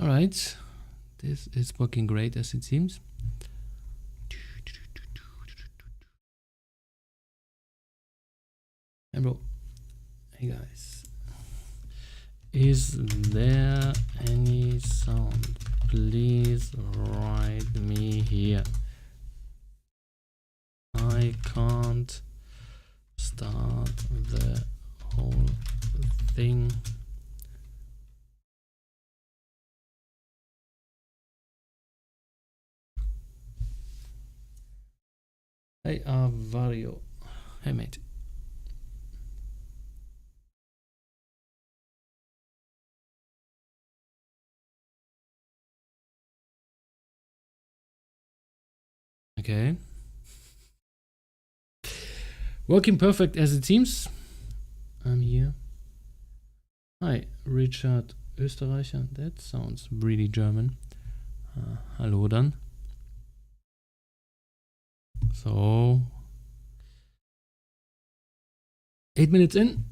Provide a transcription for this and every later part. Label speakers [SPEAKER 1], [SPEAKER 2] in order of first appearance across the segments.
[SPEAKER 1] right, this is working great as it seems. Hey bro, hey guys, is there any sound? Please write me here. I can't start the whole thing. Hey Vario, hey mate. Okay. Working perfect as it seems. I'm here. Hi, Richard Österreicher. That sounds really German. Hallo dann. So. 8 minutes in.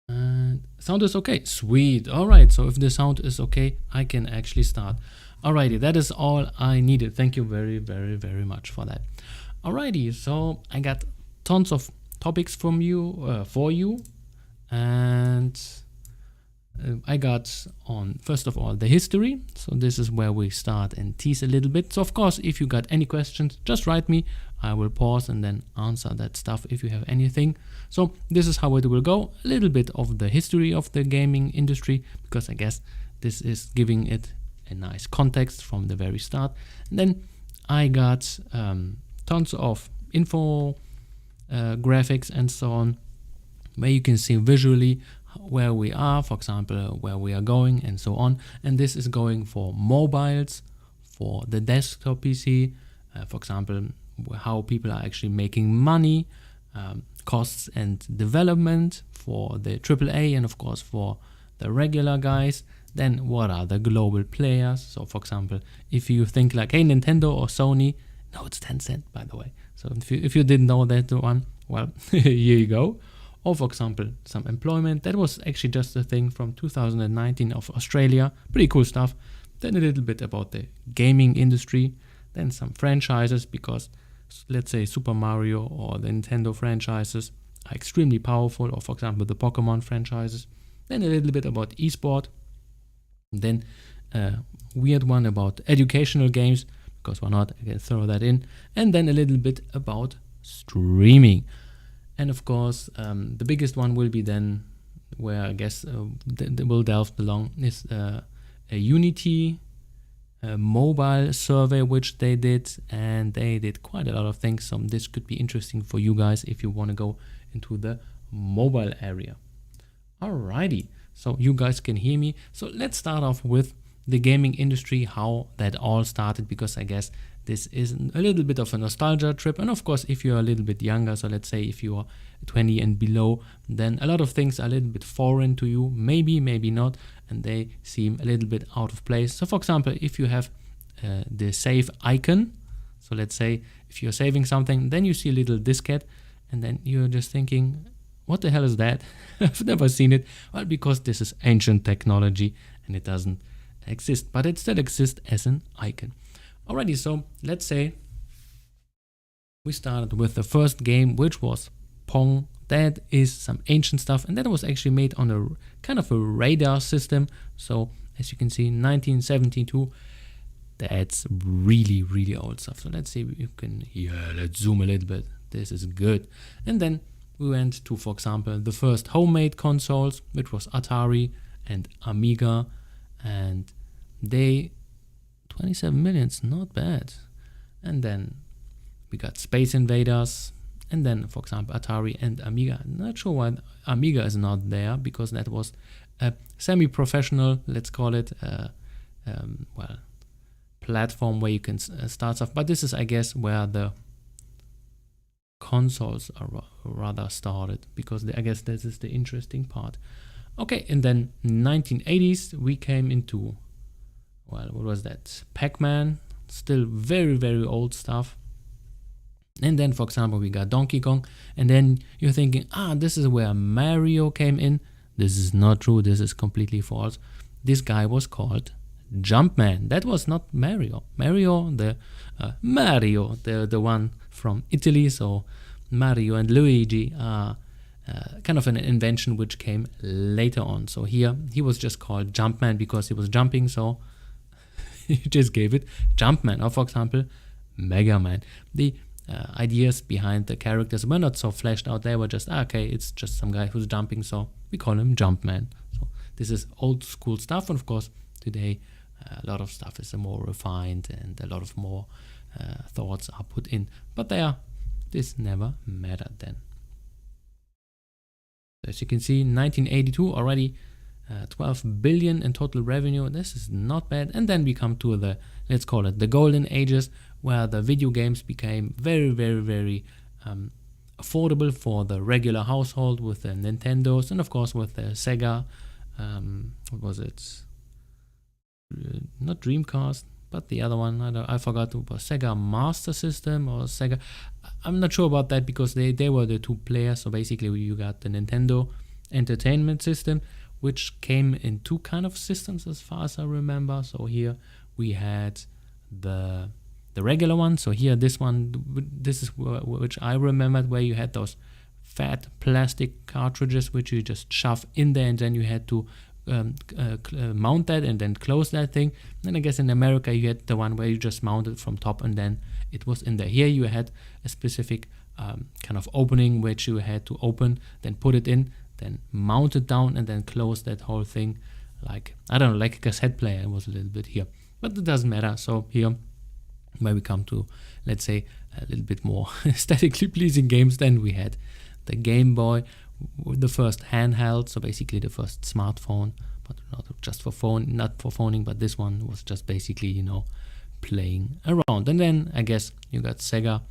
[SPEAKER 1] And sound is okay. Sweet. Alright, so if the sound is okay, I can actually start. Alrighty, that is all I needed. Thank you very, very, very much for that. Alrighty, so I got tons of topics from you, for you. And I got on, first of all, the history. So this is where we start and tease a little bit. So of course, if you got any questions, just write me. I will pause and then answer that stuff if you have anything. So this is how it will go. A little bit of the history of the gaming industry, because I guess this is giving it a nice context from the very start. And then I got tons of info, graphics and so on, where you can see visually where we are, for example, where we are going and so on. And this is going for mobiles, for the desktop PC, for example, how people are actually making money, costs and development for the AAA, and of course for the regular guys. Then what are the global players? So for example, if you think like, hey, Nintendo or Sony, no, it's Tencent, by the way. So if you didn't know that one, well, here you go. Or for example, some employment. That was actually just a thing from 2019 of Australia. Pretty cool stuff. Then a little bit about the gaming industry. Then some franchises, because let's say Super Mario or the Nintendo franchises are extremely powerful. Or for example, the Pokemon franchises. Then a little bit about Esport. Then a weird one about educational games, because why not, I can throw that in. And then a little bit about streaming. And of course, the biggest one will be then, where I guess will delve along, is a Unity mobile survey, which they did. And they did quite a lot of things. So this could be interesting for you guys if you want to go into the mobile area. Alrighty. So you guys can hear me. So let's start off with the gaming industry, how that all started, because I guess this is a little bit of a nostalgia trip. And of course, if you're a little bit younger, so let's say if you're 20 and below, then a lot of things are a little bit foreign to you, maybe not, and they seem a little bit out of place. So for example, if you have the save icon, so let's say if you're saving something, then you see a little diskette, and then you're just thinking, what the hell is that? I've never seen it. Well, because this is ancient technology and it doesn't exist, but it still exists as an icon. Alrighty, so let's say we started with the first game, which was Pong. That is some ancient stuff, and that was actually made on a kind of a radar system. So as you can see, 1972. That's really, really old stuff. So let's see if you can, let's zoom a little bit. This is good. And then we went to, for example, the first homemade consoles, which was Atari and Amiga, and they 27 millions, not bad. And then we got Space Invaders, and then, for example, Atari and Amiga. Not sure why Amiga is not there, because that was a semi-professional, let's call it, well, platform where you can start stuff. But this is, I guess, where the consoles are rather started, because I guess this is the interesting part. Okay, and then 1980s we came into, well, what was that? Pac-Man, still very, very old stuff. And then, for example, we got Donkey Kong, and then you're thinking, this is where Mario came in. This is not true, this is completely false. this guy was called Jumpman. That was not Mario. Mario, the one from Italy. So Mario and Luigi are kind of an invention which came later on. So here he was just called Jumpman because he was jumping, so he just gave it Jumpman. Or for example, Mega Man. The ideas behind the characters were not so fleshed out. They were just, okay, it's just some guy who's jumping, so we call him Jumpman. So this is old school stuff, and of course today a lot of stuff is more refined and a lot of more thoughts are put in. But this never mattered then. As you can see, 1982 already 12 billion in total revenue. This is not bad. And then we come to the, let's call it the golden ages, where the video games became very, very, very affordable for the regular household with the Nintendos and of course with the Sega. What was it? Not Dreamcast, but the other one. I forgot. It was Sega Master System or Sega. I'm not sure about that because they were the two players. So basically you got the Nintendo Entertainment System, which came in two kind of systems as far as I remember. So here we had the regular one. So here this is which I remembered, where you had those fat plastic cartridges which you just shove in there, and then you had to mount that and then close that thing. And I guess in America you had the one where you just mounted from top and then it was in there. Here you had a specific kind of opening which you had to open, then put it in, then mount it down and then close that whole thing, like, I don't know, like a cassette player. It was a little bit here, but it doesn't matter. So here where we come to, let's say, a little bit more aesthetically pleasing games, then we had the Game Boy, the first handheld, so basically the first smartphone, but not just for phoning, but this one was just basically, you know, playing around. And then I guess you got Sega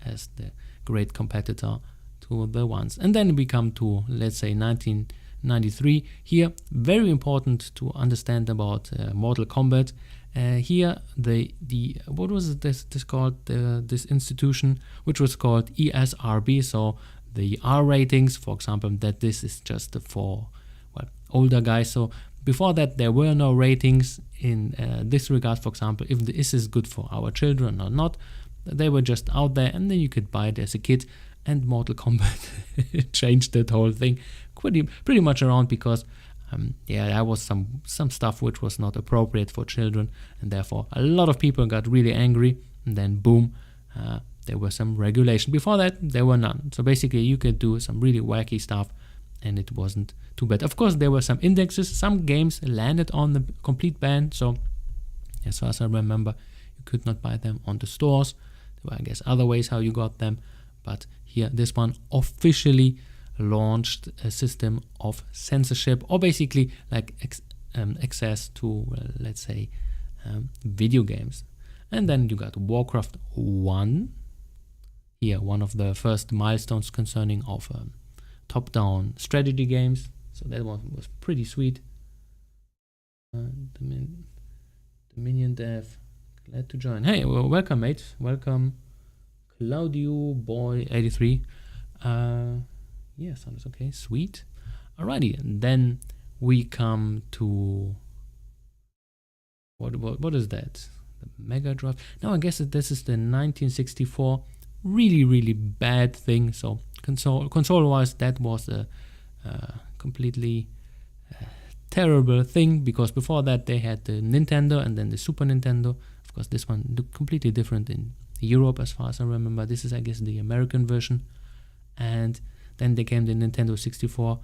[SPEAKER 1] as the great competitor to the ones. And then we come to, let's say, 1993. Here, very important to understand about Mortal Kombat. Here, what was this called? This institution, which was called ESRB. So the R ratings, for example, that this is just for older guys. So before that, there were no ratings in this regard. For example, if this is good for our children or not, they were just out there, and then you could buy it as a kid. And Mortal Kombat changed that whole thing pretty much around because there was some stuff which was not appropriate for children, and therefore a lot of people got really angry, and then boom, there was some regulation. Before that, there were none. So basically you could do some really wacky stuff and it wasn't too bad. Of course, there were some indexes. Some games landed on the complete ban. So as far as I remember, you could not buy them on the stores. There were, I guess, other ways how you got them. But here, this one officially launched a system of censorship, or basically like access to, let's say, video games. And then you got Warcraft 1. Here, one of the first milestones concerning of top-down strategy games. So that one was pretty sweet. Dominion Dev, glad to join. Hey, well, welcome, mate. Welcome, Claudio Boy 83. Yeah, sounds okay. Sweet. Alrighty, and then we come to what is that? The Mega Drive. Now I guess that this is the 1964. Really bad thing. So console wise, that was a completely terrible thing, because before that they had the Nintendo and then the Super Nintendo. Of course, this one looked completely different in Europe as far as I remember. This is, I guess, the American version. And then they came the Nintendo 64.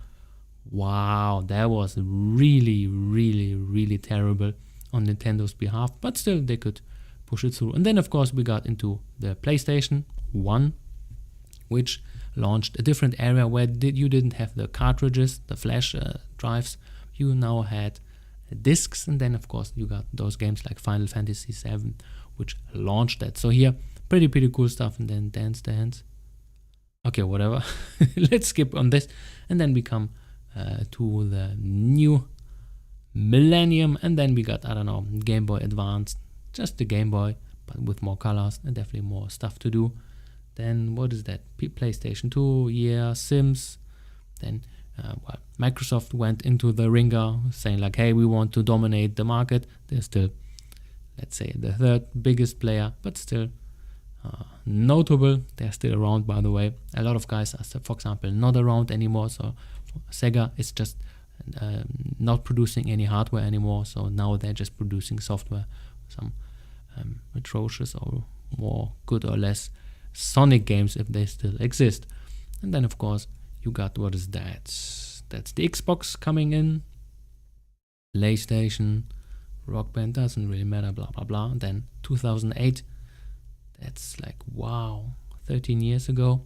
[SPEAKER 1] Wow, that was really terrible on Nintendo's behalf, but still they could push it through. And then of course we got into the PlayStation 1, which launched a different area where you didn't have the cartridges, the flash drives. You now had discs, and then of course you got those games like Final Fantasy VII, which launched that. So here, pretty cool stuff. And then Dance Dance. Okay, whatever. Let's skip on this, and then we come to the new millennium, and then we got, I don't know, Game Boy Advance, just the Game Boy, but with more colors and definitely more stuff to do. Then what is that? PlayStation 2, yeah, Sims. Then well, Microsoft went into the ringer saying like, hey, we want to dominate the market. They're still, let's say, the third biggest player, but still notable. They're still around, by the way. A lot of guys are, for example, not around anymore. So Sega is just not producing any hardware anymore. So now they're just producing software, some atrocious or more good or less Sonic games if they still exist. And then, of course, you got, what is that? That's the Xbox coming in, PlayStation, Rock Band, doesn't really matter, blah, blah, blah. And then 2008, that's like, wow, 13 years ago.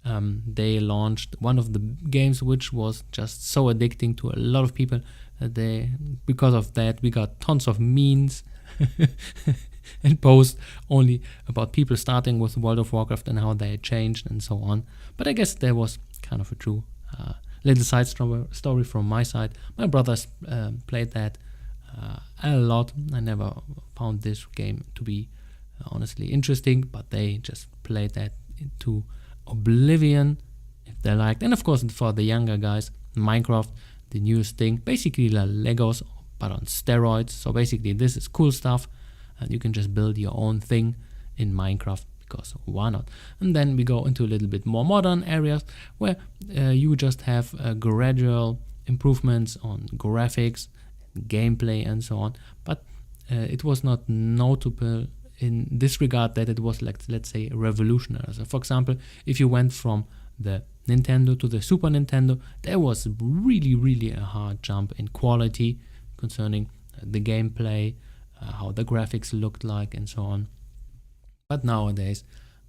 [SPEAKER 1] They launched one of the games which was just so addicting to a lot of people. Because of that, we got tons of memes and posts only about people starting with World of Warcraft and how they changed and so on. But I guess there was kind of a true little side story from my side. My brothers played that a lot. I never found this game to be honestly interesting, but they just played that into oblivion if they liked. And of course, for the younger guys, Minecraft, the newest thing, basically like Legos but on steroids. So basically this is cool stuff and you can just build your own thing in Minecraft, because why not? And then we go into a little bit more modern areas where you just have gradual improvements on graphics, gameplay and so on, but it was not notable in this regard that it was like, let's say, revolutionary. So for example, if you went from the Nintendo to the Super Nintendo, there was really a hard jump in quality concerning the gameplay, how the graphics looked like and so on. But nowadays,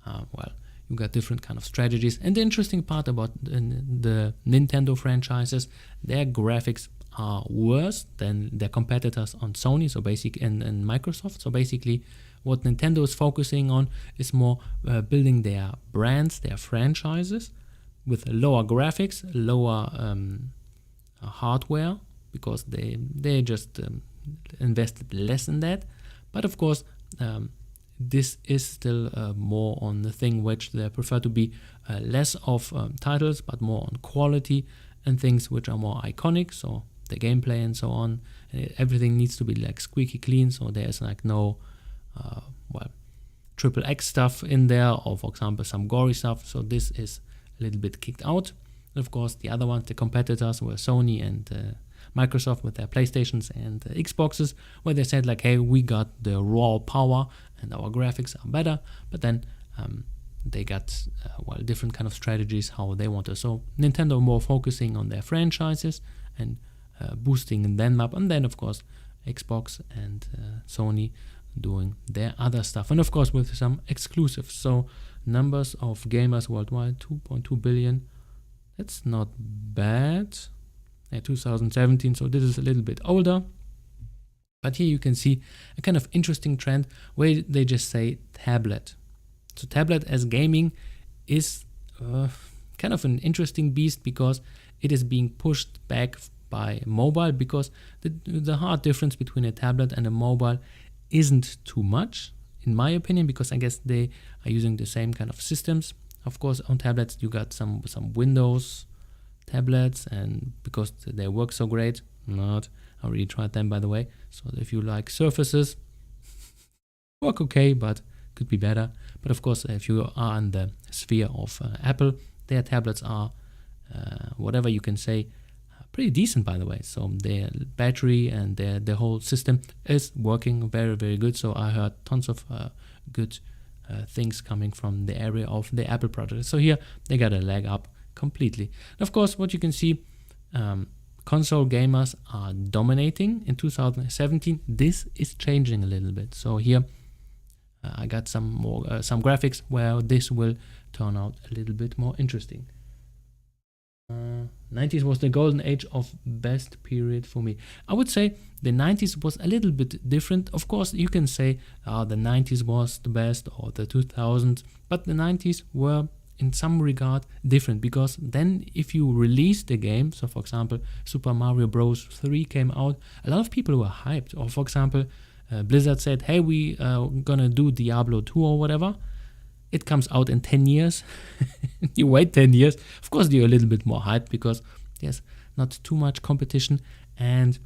[SPEAKER 1] well, you got different kind of strategies. And the interesting part about the Nintendo franchises, their graphics are worse than their competitors on Sony, so basically, and Microsoft. So basically, what Nintendo is focusing on is more building their brands, their franchises, with lower graphics, lower hardware, because they just invested less in that. But of course, this is still more on the thing which they prefer to be less of titles, but more on quality and things which are more iconic. So the gameplay and so on, everything needs to be like squeaky clean. So there's like no well, XXX stuff in there, or for example some gory stuff. So this is a little bit kicked out. And of course, the other ones, the competitors, were Sony and Microsoft with their PlayStations and Xboxes, where they said like, hey, we got the raw power and our graphics are better. But then they got well, different kind of strategies how they want to. So Nintendo more focusing on their franchises and boosting them up, and then of course Xbox and Sony doing their other stuff, and of course with some exclusives. So numbers of gamers worldwide, 2.2 billion. That's not bad. 2017, so this is a little bit older. But here you can see a kind of interesting trend where they just say tablet. So tablet as gaming is kind of an interesting beast, because it is being pushed back by mobile, because the hard difference between a tablet and a mobile isn't too much, in my opinion, because I guess they are using the same kind of systems. Of course, on tablets you got some Windows tablets, and because they work so great, I already tried them, by the way. So if you like Surfaces, work okay, but could be better. But of course, if you are in the sphere of Apple, their tablets are whatever you can say, pretty decent, by the way. So their battery and their whole system is working very good. So I heard tons of good things coming from the area of the Apple product. So here they got a leg up completely. And of course, what you can see, console gamers are dominating in 2017. This is changing a little bit. So here I got some more some graphics where this will turn out a little bit more interesting. 90s was the golden age of best period for me. I would say the 90s was a little bit different. Of course, you can say the 90s was the best, or the 2000s, but the 90s were in some regard different, because then if you release the game, so for example Super Mario Bros 3 came out, a lot of people were hyped. Or for example Blizzard said, hey, we are gonna do Diablo 2 or whatever. It comes out in 10 years. You wait 10 years. Of course, you're a little bit more hyped, because There's not too much competition. And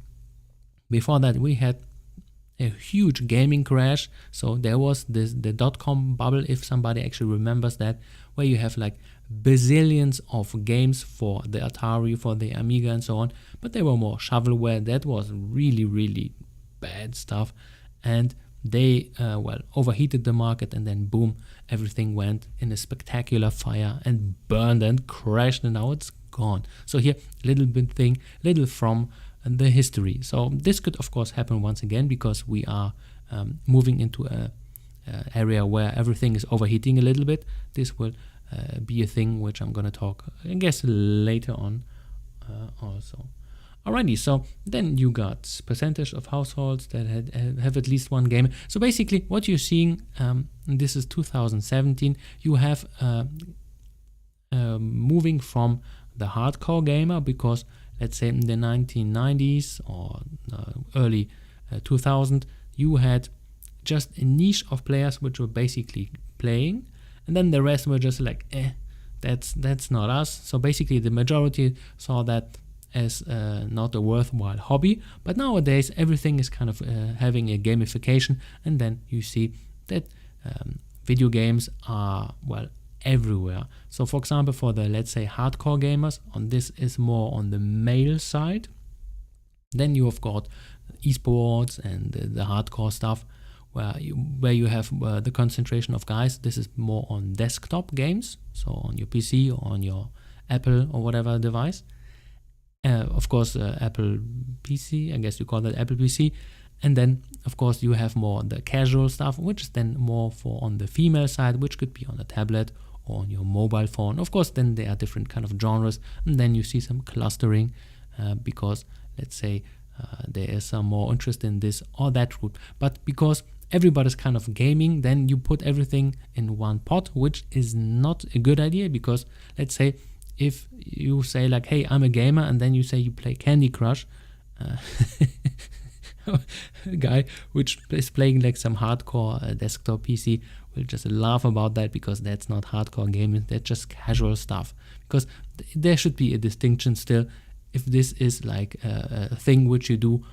[SPEAKER 1] before that, we had a huge gaming crash. So there was the dot-com bubble, if somebody actually remembers that, where you have like bazillions of games for the Atari, for the Amiga and so on, but they were more shovelware. That was really, really bad stuff. And they, overheated the market, and then boom, everything went in a spectacular fire and burned and crashed, and now it's gone. So here, little from the history. So this could of course happen once again, because we are moving into a area where everything is overheating a little bit. This will be a thing which I'm going to talk, I guess, later on also. Alrighty, so then you got percentage of households that have at least one game. So basically what you're seeing, this is 2017, you have moving from the hardcore gamer, because let's say in the 1990s or early 2000, you had just a niche of players which were basically playing, and then the rest were just like, that's not us. So basically the majority saw that as not a worthwhile hobby. But nowadays everything is kind of having a gamification, and then you see that video games are, well, everywhere. So for example, for the, let's say, hardcore gamers, on this is more on the male side. Then you have got esports and the hardcore stuff, where you have the concentration of guys. This is more on desktop games, so on your PC or on your Apple or whatever device. Of course, Apple PC, I guess you call that Apple PC. And then, of course, you have more the casual stuff, which is then more for on the female side, which could be on a tablet or on your mobile phone. Of course, then there are different kind of genres, and then you see some clustering because, let's say, there is some more interest in this or that route. But because everybody's kind of gaming, then you put everything in one pot, which is not a good idea, because, let's say, if you say like, hey, I'm a gamer, and then you say you play Candy Crush, a guy which is playing like some hardcore desktop PC will just laugh about that, because that's not hardcore gaming, that's just casual stuff. Because there should be a distinction still, if this is like a thing which you do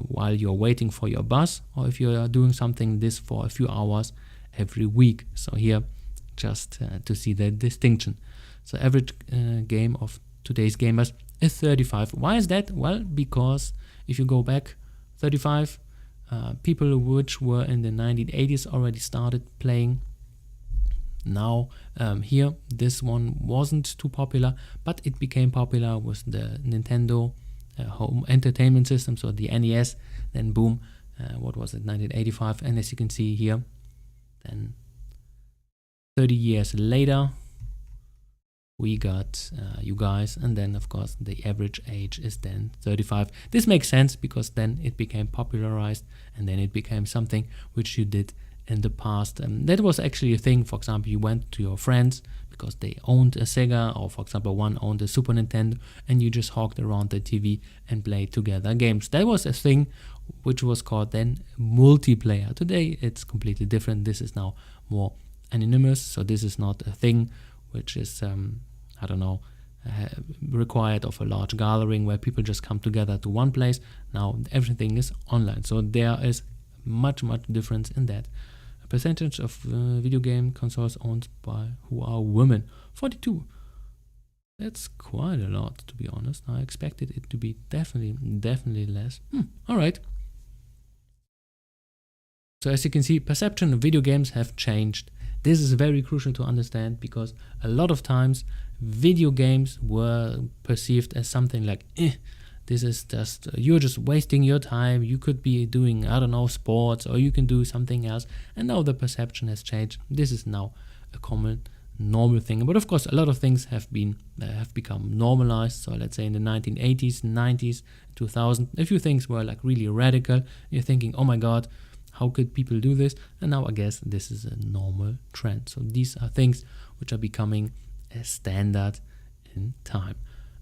[SPEAKER 1] while you're waiting for your bus, or if you're doing something this for a few hours every week. So here, just to see the distinction. So average game of today's gamers is 35. Why is that? Well, because if you go back 35, people which were in the 1980s already started playing. Now here, this one wasn't too popular, but it became popular with the Nintendo home entertainment system, so the NES. Then boom, what was it, 1985, and as you can see here, then 30 years later, we got you guys, and then of course the average age is then 35. This makes sense, because then it became popularized, and then it became something which you did in the past. That was actually a thing. For example, you went to your friends because they owned a Sega, or for example one owned a Super Nintendo, and you just hogged around the TV and played together games. That was a thing which was called then multiplayer. Today it's completely different. This is now more anonymous, so this is not a thing which is, I don't know, required of a large gathering where people just come together to one place. Now everything is online, so there is much difference in that. A percentage of video game consoles owned by who are women, 42. That's quite a lot, to be honest. I expected it to be definitely less. All right. So as you can see, perception of video games have changed. This is very crucial to understand, because a lot of times video games were perceived as something like, this is just, you're just wasting your time, you could be doing, I don't know, sports, or you can do something else. And now the perception has changed. This is now a common, normal thing. But of course, a lot of things have become normalized. So let's say in the 1980s, 90s, 2000, a few things were like really radical. You're thinking, oh my God, how could people do this? And now I guess this is a normal trend. So these are things which are becoming a standard in time.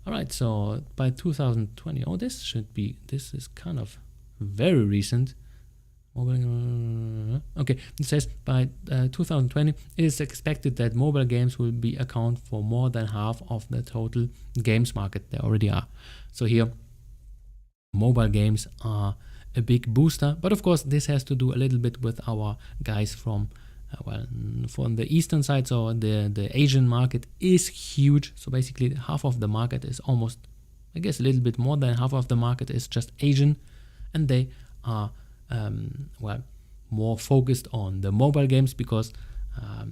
[SPEAKER 1] All right, so by 2020, this is kind of very recent. Okay, Okay, it says by 2020, it is expected that mobile games will be account for more than half of the total games market. They already are. So here, mobile games are a big booster, but of course this has to do a little bit with our guys from from the eastern side. So the Asian market is huge. So basically half of the market is almost, I guess a little bit more than half of the market is just Asian, and they are more focused on the mobile games because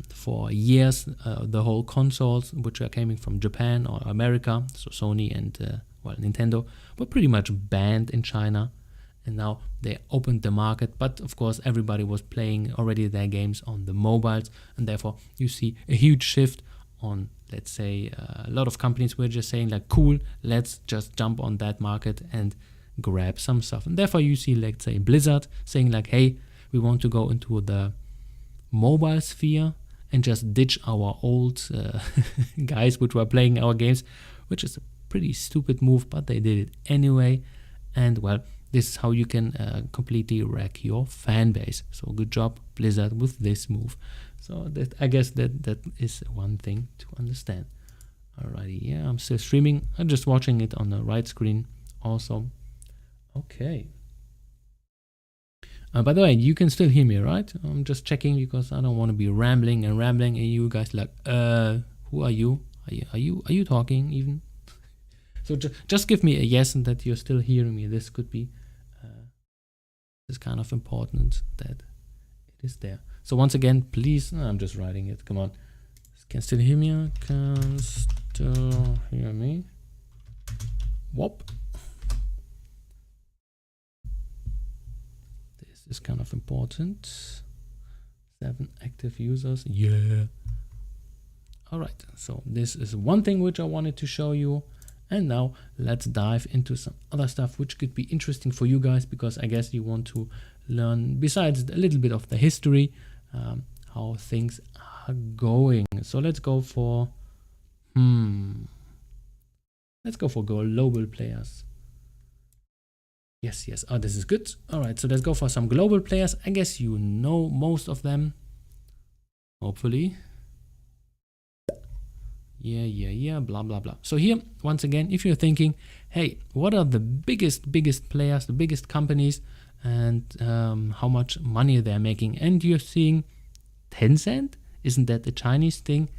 [SPEAKER 1] for years the whole consoles which are coming from Japan or America, so Sony and Nintendo, were pretty much banned in China, and now they opened the market. But of course everybody was playing already their games on the mobiles, and therefore you see a huge shift on, let's say, a lot of companies were just saying like, cool, let's just jump on that market and grab some stuff. And therefore you see, let's say, Blizzard saying like, hey, we want to go into the mobile sphere and just ditch our old guys which were playing our games, which is a pretty stupid move, but they did it anyway. And well, this is how you can completely wreck your fan base. So good job, Blizzard, with this move. So that, I guess that is one thing to understand. Alrighty, yeah, I'm still streaming. I'm just watching it on the right screen also. Okay. By the way, you can still hear me, right? I'm just checking because I don't want to be rambling and you guys like, who are you? Are you talking even? So just give me a yes and that you're still hearing me. This could be is kind of important that it is there. So once again, please, I'm just writing it. Come on, can still hear me? Can still hear me? Whoop. This is kind of important. 7 active users. Yeah. All right. So this is one thing which I wanted to show you. And now let's dive into some other stuff which could be interesting for you guys, because I guess you want to learn, besides a little bit of the history, how things are going. So let's go for global players. Yes. Oh, this is good. All right, so let's go for some global players. I guess you know most of them, hopefully. Yeah, blah, blah, blah. So here, once again, if you're thinking, hey, what are the biggest players, the biggest companies, and how much money they're making, and you're seeing Tencent, isn't that a Chinese thing?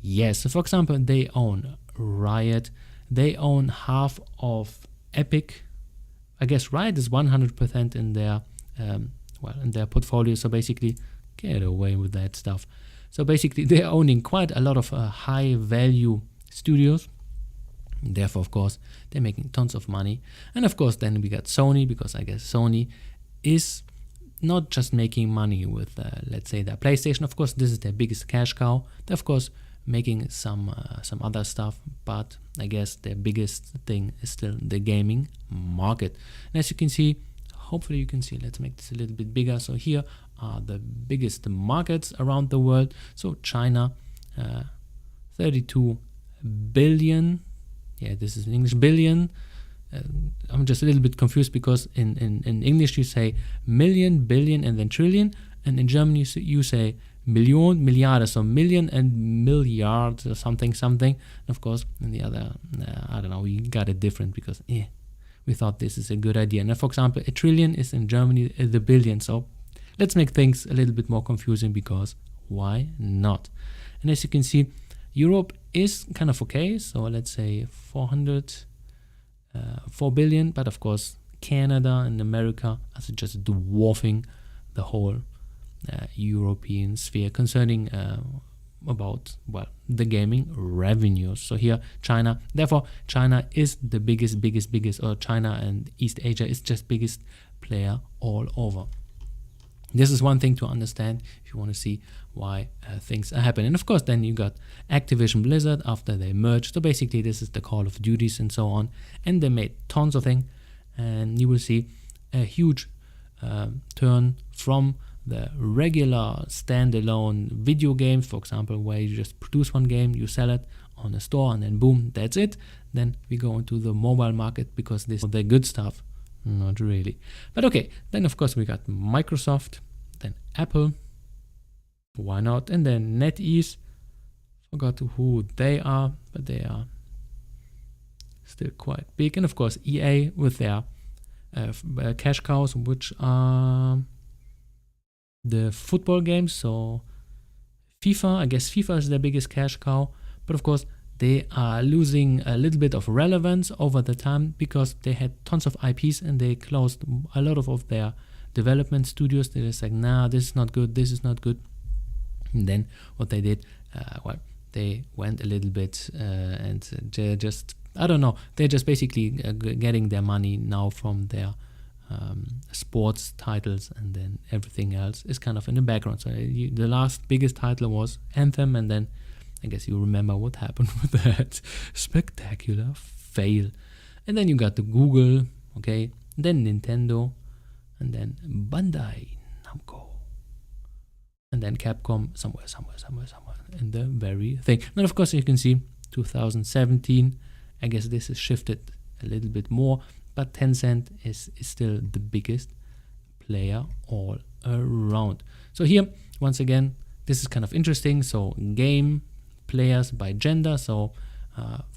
[SPEAKER 1] Yes. So for example, they own Riot, they own half of Epic. I guess Riot is 100% in their in their portfolio. So basically, get away with that stuff. So basically, they're owning quite a lot of high value studios. Therefore, of course, they're making tons of money. And of course, then we got Sony, because I guess Sony is not just making money with, let's say, their PlayStation. Of course, this is their biggest cash cow. They're, of course, making some other stuff, but I guess their biggest thing is still the gaming market. And as you can see, hopefully you can see, let's make this a little bit bigger. So here are the biggest markets around the world. So China, 32 billion. Yeah, this is in English, billion. I'm just a little bit confused because in English you say million, billion, and then trillion. And in German you say million, milliarde, so million and milliard or something. And of course, in the other, I don't know, we got it different because we thought this is a good idea. Now, for example, a trillion is in Germany the billion. So let's make things a little bit more confusing, because why not? And as you can see, Europe is kind of okay. So let's say 4 billion. But of course, Canada and America are just dwarfing the whole European sphere concerning about, well, the gaming revenues. So here, China. Therefore, China is the biggest, or China and East Asia is just biggest player all over. This is one thing to understand if you want to see why things are happening. And of course, then you got Activision Blizzard after they merged. So basically, this is the Call of Duties and so on. And they made tons of things. And you will see a huge turn from the regular standalone video games, for example, where you just produce one game, you sell it on a store, and then boom, that's it. Then we go into the mobile market, because this is the good stuff. Not really. But okay, then of course we got Microsoft, then Apple, why not? And then NetEase, forgot who they are, but they are still quite big. And of course EA with their cash cows, which are the football games. So FIFA, I guess FIFA is their biggest cash cow, but of course they are losing a little bit of relevance over the time because they had tons of IPs and they closed a lot of their development studios. They just like, nah, this is not good, this is not good. And then what they did, they went a little bit and they just, I don't know, they're just basically getting their money now from their sports titles, and then everything else is kind of in the background. So the last biggest title was Anthem, and then I guess you remember what happened with that spectacular fail. And then you got the Google, okay, then Nintendo, and then Bandai Namco, and then Capcom somewhere in the very thing. And of course you can see 2017, I guess this is shifted a little bit more, but Tencent is still the biggest player all around. So here, once again, this is kind of interesting. So game players by gender, so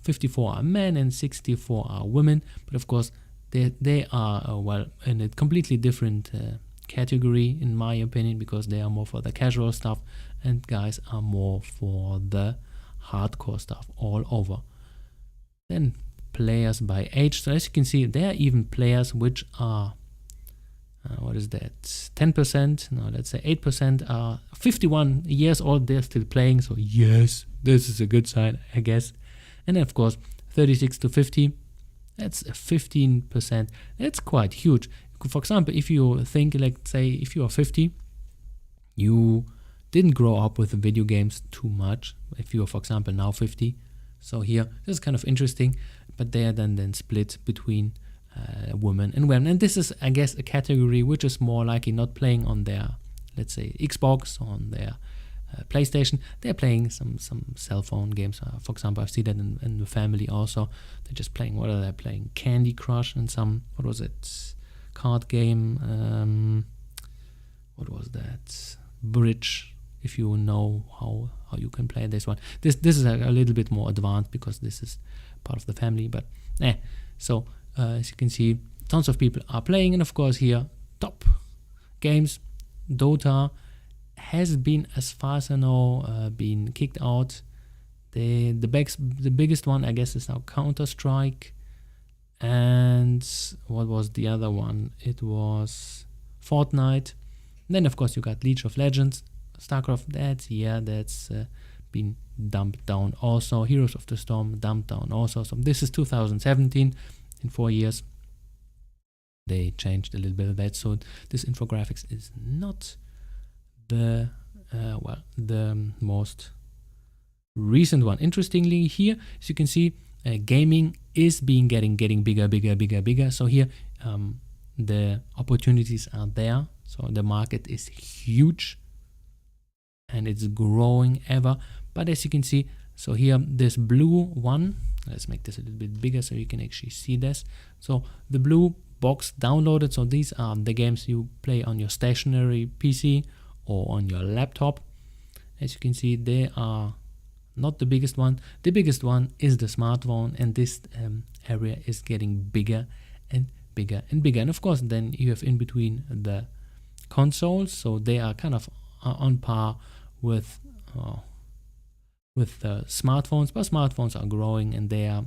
[SPEAKER 1] 54 are men and 64 are women, but of course they are well in a completely different category in my opinion, because they are more for the casual stuff and guys are more for the hardcore stuff all over. Then players by age, so as you can see there are even players which are what is that, 10%, no, let's say 8% are 51 years old, they're still playing, so yes, this is a good sign, I guess. And then of course 36 to 50, that's 15%, that's quite huge. For example, if you think, like, say if you are 50, you didn't grow up with the video games too much, if you are for example now 50, so here this is kind of interesting, but they are then split between women and men. And this is, I guess, a category which is more likely not playing on their, let's say, Xbox, on their PlayStation. They're playing some cell phone games. For example, I've seen that in the family also. They're just playing, what are they playing? Candy Crush and some, what was it? Card game. What was that? Bridge, if you know how you can play this one. This is a little bit more advanced because this is part of the family, but so as you can see, tons of people are playing. And of course here, top games, Dota has been, as far as I know, been kicked out. The biggest one, I guess, is now Counter-Strike. And what was the other one? It was Fortnite. And then of course you got League of Legends, StarCraft. That's been dumped down also. Heroes of the Storm dumped down also. So this is 2017. In 4 years they changed a little bit of that, so this infographics is not the the most recent one. Interestingly here, as you can see, gaming is getting bigger. So here the opportunities are there, so the market is huge and it's growing ever. But as you can see, so here this blue one, let's make this a little bit bigger so you can actually see this. So the blue box downloaded, so these are the games you play on your stationary PC or on your laptop. As you can see, they are not the biggest one. The biggest one is the smartphone, and this area is getting bigger and bigger and bigger. And of course then you have in between the consoles, so they are kind of on par with the smartphones, but smartphones are growing and they are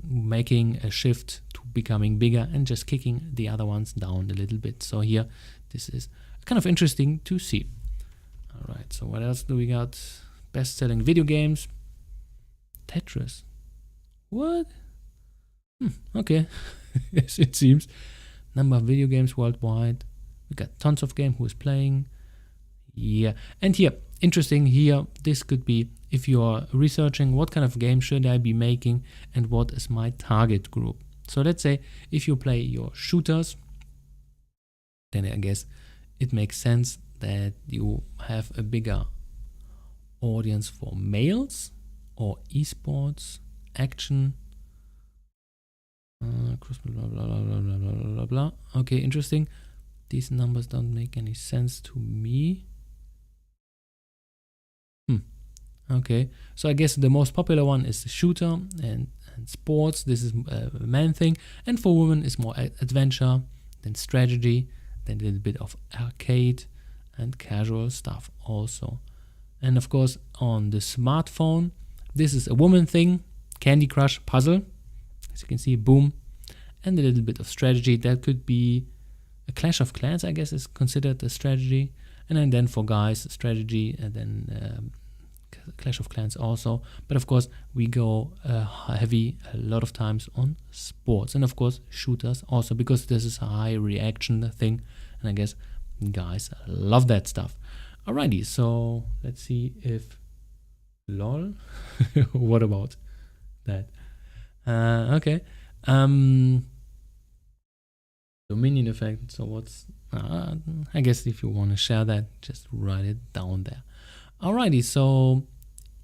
[SPEAKER 1] making a shift to becoming bigger and just kicking the other ones down a little bit. So here this is kind of interesting to see. All right, so what else do we got? Best-selling video games, Tetris. What? Okay. Yes, it seems. Number of video games worldwide. We got tons of game who is playing. Yeah, and here, interesting here, this could be if you are researching what kind of game should I be making and what is my target group. So let's say if you play your shooters, then I guess it makes sense that you have a bigger audience for males or esports, action, blah, blah, blah, blah, blah, blah, blah. Okay, interesting. These numbers don't make any sense to me. Okay, so I guess the most popular one is the shooter and sports. This is a man thing, and for women it's more adventure, then strategy, then a little bit of arcade and casual stuff also. And of course on the smartphone, this is a woman thing, Candy Crush, puzzle, as you can see, boom, and a little bit of strategy. That could be a Clash of Clans, I guess, is considered a strategy. And then for guys, strategy, and then Clash of Clans also. But of course we go heavy a lot of times on sports, and of course shooters also, because this is a high reaction thing, and I guess guys love that stuff. Alrighty, so let's see if lol what about that? Okay, Dominion effect. So what's I guess if you want to share that, just write it down there. Alrighty, so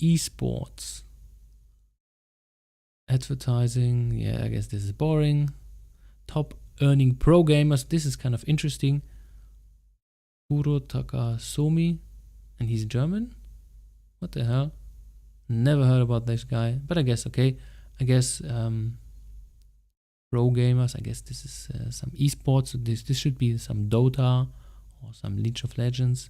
[SPEAKER 1] esports, advertising, yeah, I guess this is boring. Top earning pro gamers, this is kind of interesting. Kuro Takasomi, and he's German. What the hell? Never heard about this guy, but I guess okay. I guess pro gamers, I guess this is some esports. So this should be some Dota or some League of Legends.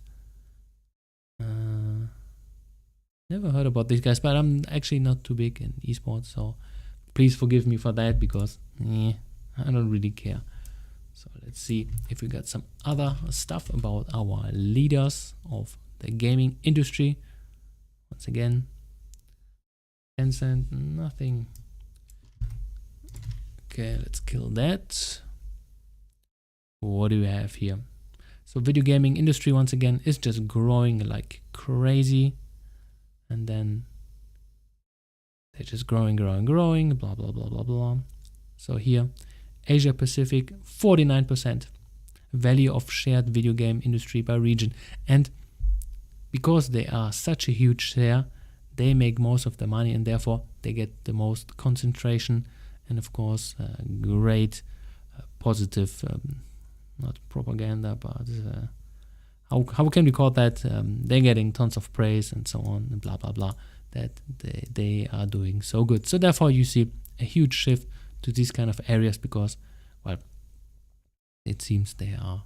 [SPEAKER 1] Never heard about these guys, but I'm actually not too big in esports, so please forgive me for that, because I don't really care. So let's see if we got some other stuff about our leaders of the gaming industry. Once again, Tencent, nothing. Okay, let's kill that. What do we have here? So video gaming industry, once again, is just growing like crazy. And then they're just growing, blah, blah, blah, blah, blah. So here, Asia Pacific, 49% value of shared video game industry by region. And because they are such a huge share, they make most of the money, and therefore they get the most concentration. And of course, great positive, not propaganda, but how can we call that? They're getting tons of praise and so on, and blah, blah, blah, that they are doing so good. So therefore you see a huge shift to these kind of areas, because, well, it seems they are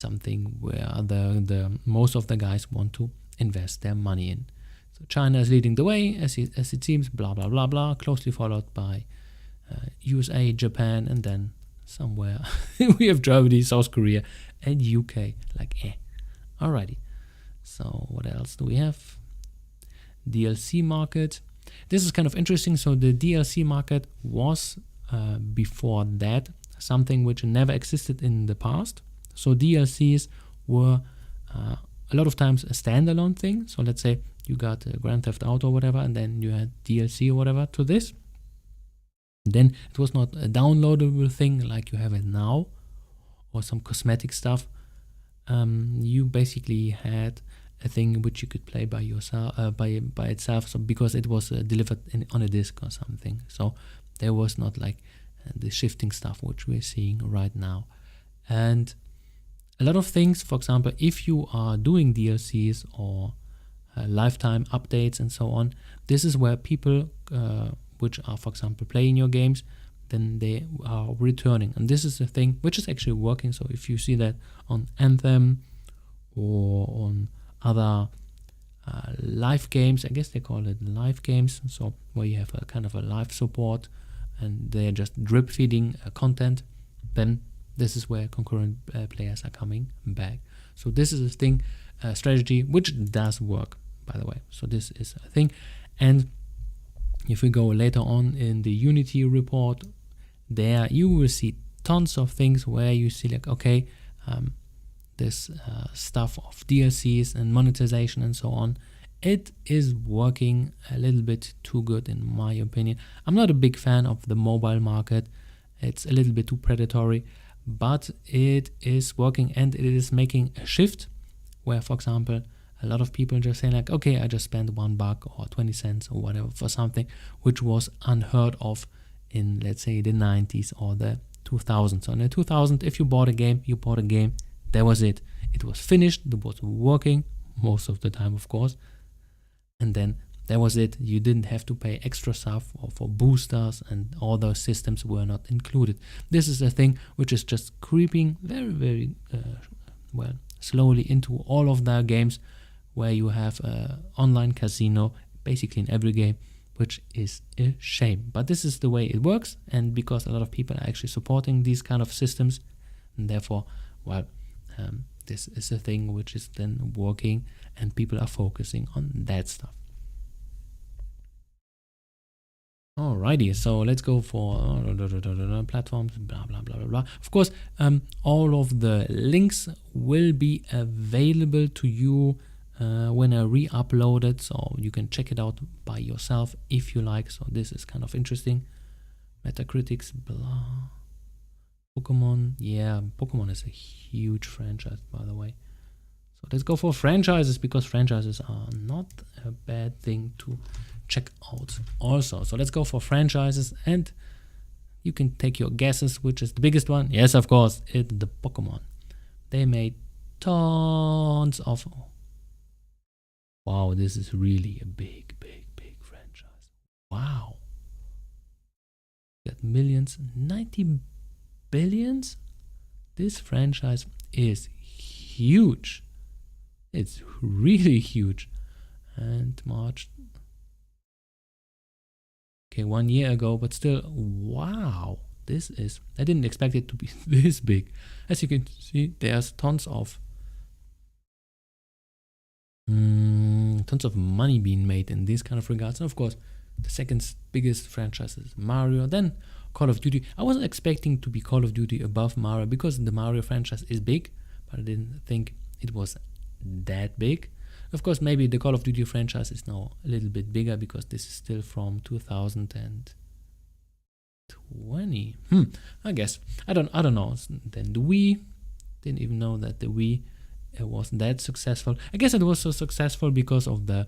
[SPEAKER 1] something where the most of the guys want to invest their money in. So China is leading the way, as it seems, blah, blah, blah, blah, closely followed by USA, Japan, and then somewhere we have Germany, South Korea, and UK, like Alrighty, so what else do we have? DLC market. This is kind of interesting. So the DLC market was before that something which never existed in the past. So DLCs were a lot of times a standalone thing. So let's say you got a Grand Theft Auto or whatever, and then you had DLC or whatever to this. Then it was not a downloadable thing like you have it now, or some cosmetic stuff. You basically had a thing which you could play by yourself, by itself. So because it was delivered on a disc or something. So there was not like the shifting stuff which we're seeing right now. And a lot of things, for example, if you are doing DLCs or lifetime updates and so on, this is where people which are, for example, playing your games, then they are returning. And this is a thing which is actually working. So if you see that on Anthem or on other live games, I guess they call it live games, so where you have a kind of a live support and they're just drip feeding content, then this is where concurrent players are coming back. So this is a thing, strategy which does work, by the way. So this is a thing. And if we go later on in the Unity report, there you will see tons of things where you see like, okay, this stuff of DLCs and monetization and so on, it is working a little bit too good in my opinion. I'm not a big fan of the mobile market. It's a little bit too predatory, but it is working, and it is making a shift where, for example, a lot of people just say like, okay, I just spent $1 or 20 cents or whatever for something which was unheard of in, let's say, the 90s or the 2000. So in the 2000, if you bought a game, you bought a game. That was it. It was finished. It was working most of the time, of course. And then that was it. You didn't have to pay extra stuff or for boosters, and all those systems were not included. This is a thing which is just creeping very, very well, slowly into all of their games, where you have online casino basically in every game, which is a shame. But this is the way it works, and because a lot of people are actually supporting these kind of systems, and therefore, well, this is a thing which is then working, and people are focusing on that stuff. Alrighty, so let's go for platforms, blah, blah, blah, blah, blah. Of course, all of the links will be available to you when I re-upload it, so you can check it out by yourself if you like. So this is kind of interesting. Metacritics, blah. Pokemon, yeah, Pokemon is a huge franchise, by the way. So let's go for franchises, because franchises are not a bad thing to check out also. So let's go for franchises, and you can take your guesses which is the biggest one. Yes, of course, it's the Pokemon. They made tons of... Wow, this is really a big, big, big franchise. Wow. Got millions, 90 billions? This franchise is huge. It's really huge. And March... Okay, 1 year ago, but still, wow. This is... I didn't expect it to be this big. As you can see, there's tons of money being made in these kind of regards. And of course, the second biggest franchise is Mario, then Call of Duty. I wasn't expecting to be Call of Duty above Mario, because the Mario franchise is big, but I didn't think it was that big. Of course, maybe the Call of Duty franchise is now a little bit bigger, because this is still from 2020. I guess. I don't know. Then the Wii, didn't even know that the Wii wasn't that successful. I guess it was so successful because of the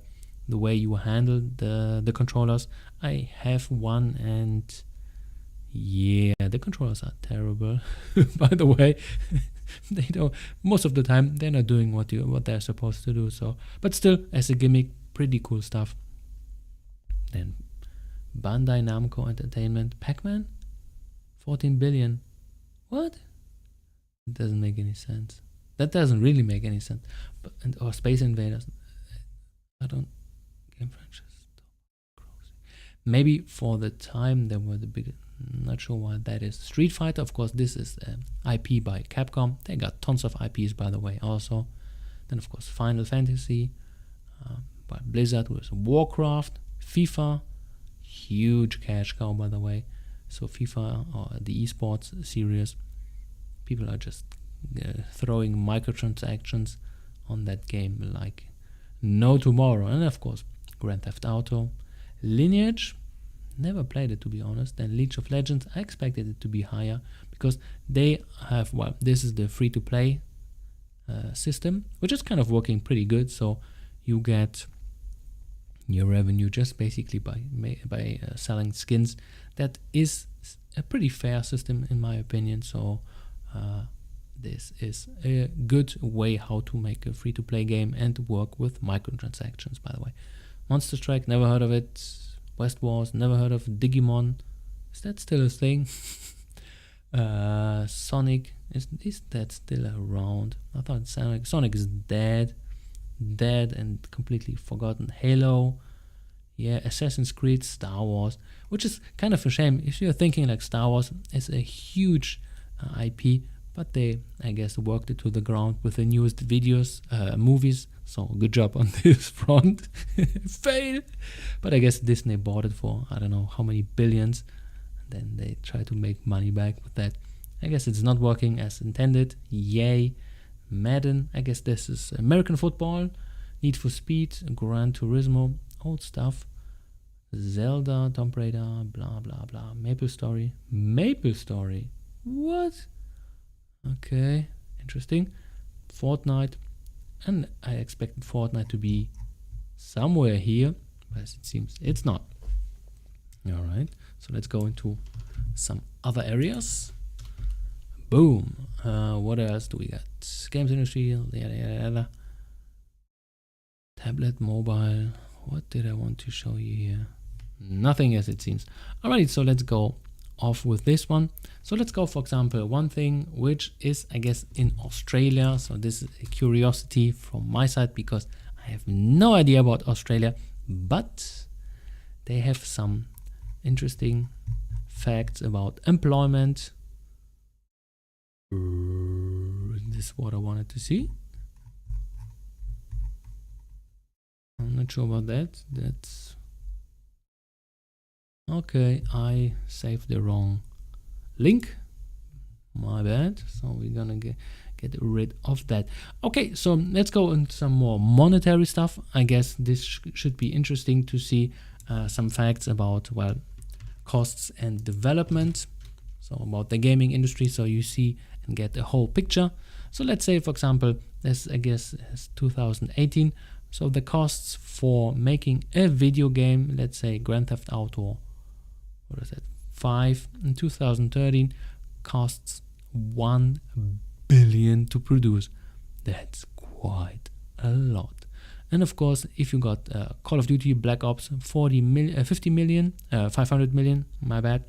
[SPEAKER 1] way you handle the controllers. I have one, and yeah, the controllers are terrible. By the way, they don't. Most of the time, they're not doing what they're supposed to do. So, but still, as a gimmick, pretty cool stuff. Then Bandai Namco Entertainment, Pac-Man, 14 billion. What? It doesn't make any sense. That doesn't really make any sense. Or Space Invaders. I don't... Game franchise. Maybe for the time they were the biggest. Not sure why that is. Street Fighter, of course, this is IP by Capcom. They got tons of IPs, by the way, also. Then, of course, Final Fantasy by Blizzard with Warcraft. FIFA, huge cash cow, by the way. So FIFA, or the Esports series, people are just throwing microtransactions on that game like no tomorrow. And of course, Grand Theft Auto. Lineage, never played it, to be honest. Then League of Legends, I expected it to be higher, because they have, well, this is the free-to-play system, which is kind of working pretty good. So you get your revenue just basically by selling skins. That is a pretty fair system, in my opinion. So this is a good way how to make a free-to-play game and work with microtransactions, by the way. Monster Strike, never heard of it. West Wars, never heard of. Digimon, is that still a thing? Sonic, is that still around? I thought Sonic is dead and completely forgotten. Halo, yeah. Assassin's Creed, Star Wars, which is kind of a shame if you're thinking like Star Wars is a huge IP, but they, I guess, worked it to the ground with the newest movies. So good job on this front. Fail. But I guess Disney bought it for, I don't know how many billions. And then they try to make money back with that. I guess it's not working as intended. Yay. Madden, I guess this is American football. Need for Speed, Gran Turismo, old stuff. Zelda, Tomb Raider, blah, blah, blah. Maple Story. What? Okay, interesting. Fortnite, and I expected Fortnite to be somewhere here, but as it seems it's not. All right, so let's go into some other areas. Boom. What else do we got? Games industry, yada, yada, yada. Tablet, mobile. What did I want to show you here? Nothing, as it seems. Alright, so let's go off with this one. So let's go, for example, one thing which is, I guess, in Australia. So this is a curiosity from my side because I have no idea about Australia, but they have some interesting facts about employment. This is what I wanted to see. I'm not sure about that. That's okay. I saved the wrong link. My bad. So we're gonna get rid of that. Okay, so let's go into some more monetary stuff. I guess this should be interesting to see some facts about, well, costs and development. So about the gaming industry, so you see and get the whole picture. So let's say, for example, this, I guess, is 2018. So the costs for making a video game, let's say Grand Theft Auto, what is it, 5 in 2013, costs 1 billion to produce. That's quite a lot. And of course, if you got Call of Duty Black Ops 500 million, my bad.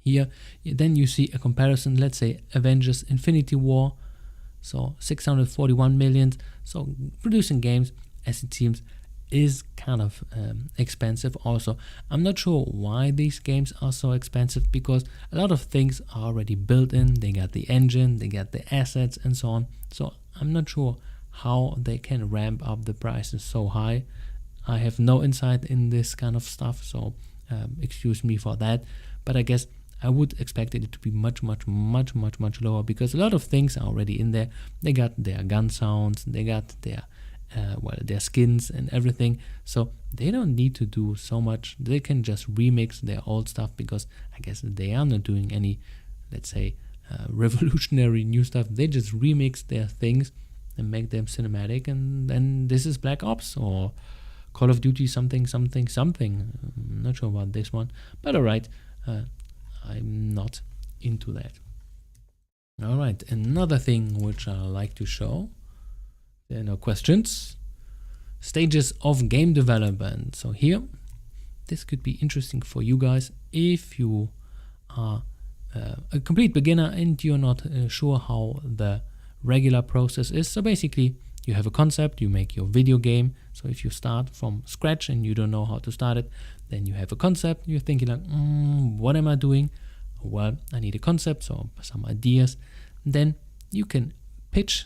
[SPEAKER 1] Here, then you see a comparison, let's say Avengers Infinity War, so 641 million. So producing games, as it seems, is kind of expensive also. I'm not sure why these games are so expensive, because a lot of things are already built in. They got the engine, they got the assets and so on. So I'm not sure how they can ramp up the prices so high. I have no insight in this kind of stuff, so excuse me for that. But I guess I would expect it to be much lower, because a lot of things are already in there. They got their gun sounds, they got their their skins and everything, so they don't need to do so much. They can just remix their old stuff, because I guess they are not doing any, let's say, revolutionary new stuff. They just remix their things and make them cinematic, and then this is Black Ops or Call of Duty something. I'm not sure about this one, but alright. I'm not into that. All right, another thing which I like to show, there are no questions, stages of game development. So here, this could be interesting for you guys if you are a complete beginner and you're not sure how the regular process is. So basically, you have a concept, you make your video game. So if you start from scratch and you don't know how to start it, then you have a concept, you're thinking like, what am I doing? Well, I need a concept, so some ideas. Then you can pitch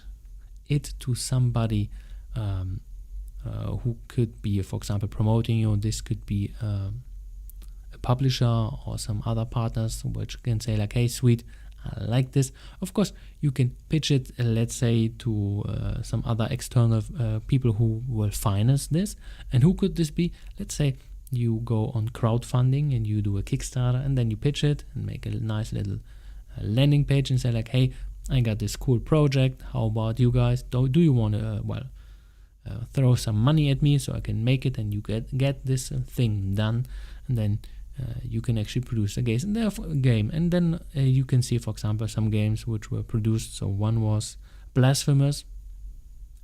[SPEAKER 1] it to somebody who could be, for example, promoting you. This could be a publisher or some other partners, which can say like, hey, sweet, I like this. Of course, you can pitch it, let's say, to some other external people who will finance this. And who could this be? Let's say you go on crowdfunding and you do a Kickstarter, and then you pitch it and make a nice little landing page and say like, hey, I got this cool project. How about you guys? Do you want to, throw some money at me so I can make it and you get this thing done, and then you can actually produce a game. And then you can see, for example, some games which were produced. So one was Blasphemous,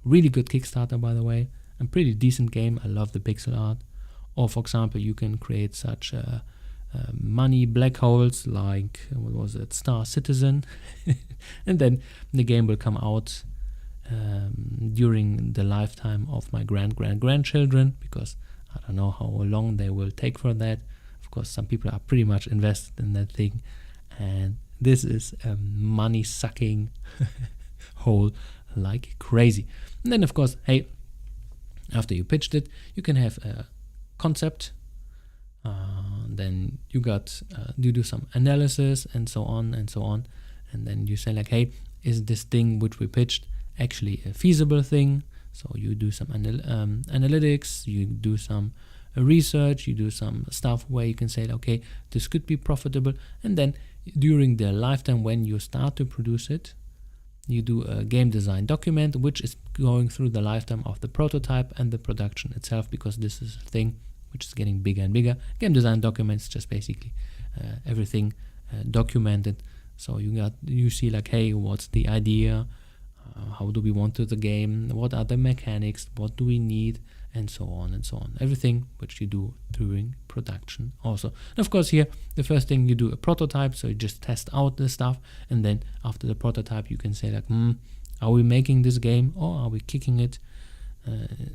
[SPEAKER 1] really good Kickstarter, by the way, a pretty decent game. I love the pixel art. Or, for example, you can create such money black holes like, what was it, Star Citizen, and then the game will come out during the lifetime of my grandchildren, because I don't know how long they will take for that. Of course, some people are pretty much invested in that thing, and this is a money-sucking hole like crazy. And then, of course, hey, after you pitched it, you can have a concept, then you do some analysis and so on, and then you say like, hey, is this thing which we pitched actually a feasible thing? So you do some analytics, you do some research, you do some stuff where you can say, okay, this could be profitable. And then during the lifetime, when you start to produce it, you do a game design document, which is going through the lifetime of the prototype and the production itself, because this is a thing which is getting bigger and bigger. Game design documents, just basically everything documented, So you see like, hey, what's the idea? How do we want to the game? What are the mechanics? What do we need? And so on and so on. Everything which you do during production also. And of course here, the first thing you do a prototype, so you just test out the stuff, and then after the prototype you can say like, are we making this game or are we kicking it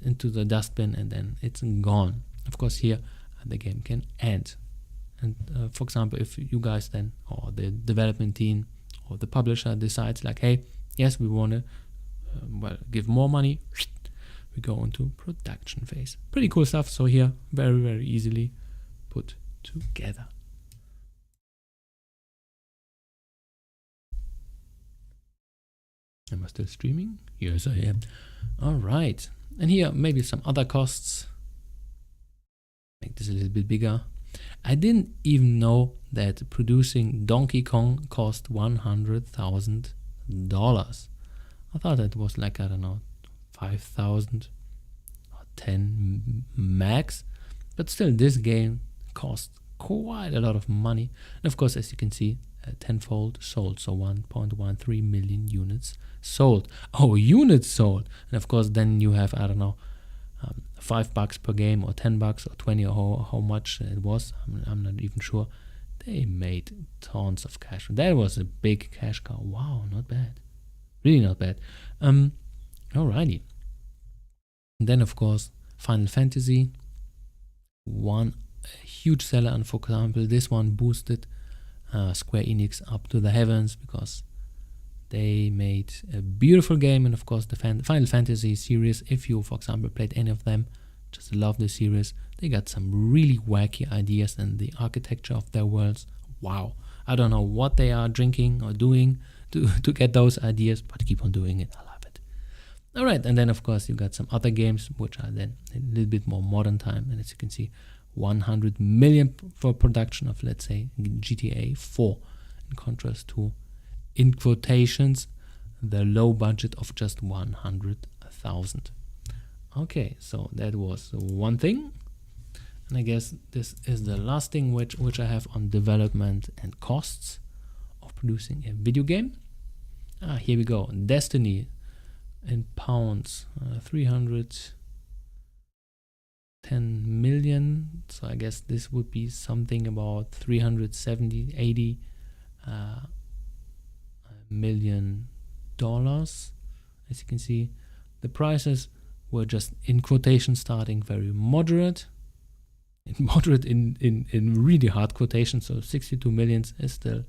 [SPEAKER 1] into the dustbin and then it's gone? Of course here the game can end. And for example, if you guys then, or the development team or the publisher decides like, hey, yes, we want to give more money, we go into production phase. Pretty cool stuff. So here, very, very easily put together. Am I still streaming? Yes, I am. All right. And here, maybe some other costs. Make this a little bit bigger. I didn't even know that producing Donkey Kong cost $100,000. I thought it was like, I don't know, 5,000 or 10 max. But still, this game cost quite a lot of money. And of course, as you can see, tenfold sold. So 1.13 million units sold. Oh, units sold. And of course, then you have, I don't know, $5 per game or $10 or 20 or how much it was. I'm not even sure. They made tons of cash. That was a big cash cow. Wow, not bad. Really not bad. Alrighty. And then of course, Final Fantasy, one huge seller, and for example, this one boosted Square Enix up to the heavens because they made a beautiful game. And of course, the Final Fantasy series, if you, for example, played any of them, just love the series. They got some really wacky ideas and the architecture of their worlds. Wow. I don't know what they are drinking or doing to get those ideas, but keep on doing it. I love it. All right. And then, of course, you got some other games, which are then a little bit more modern time. And as you can see, 100 million for production of, let's say, GTA 4, in contrast to, in quotations, the low budget of just 100,000. Okay, so that was one thing. And I guess this is the last thing which I have on development and costs of producing a video game. Here we go. Destiny in pounds, 310 million. So I guess this would be something about 380 million dollars. As you can see, the prices were just in quotation starting very moderate. Moderate in really hard quotation. So 62 millions is still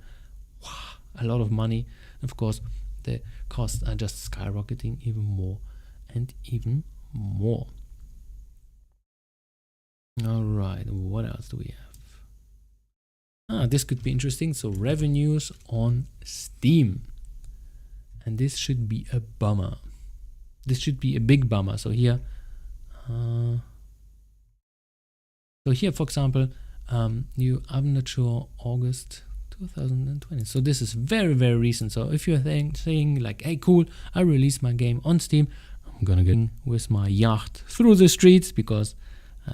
[SPEAKER 1] a lot of money. Of course, the costs are just skyrocketing even more and even more. All right, what else do we have? This could be interesting. So revenues on Steam. And this should be a bummer. This should be a big bummer. So here, for example, I'm not sure, August 2020. So this is very, very recent. So if you're saying like, hey, cool, I released my game on Steam, I'm gonna get with my yacht through the streets because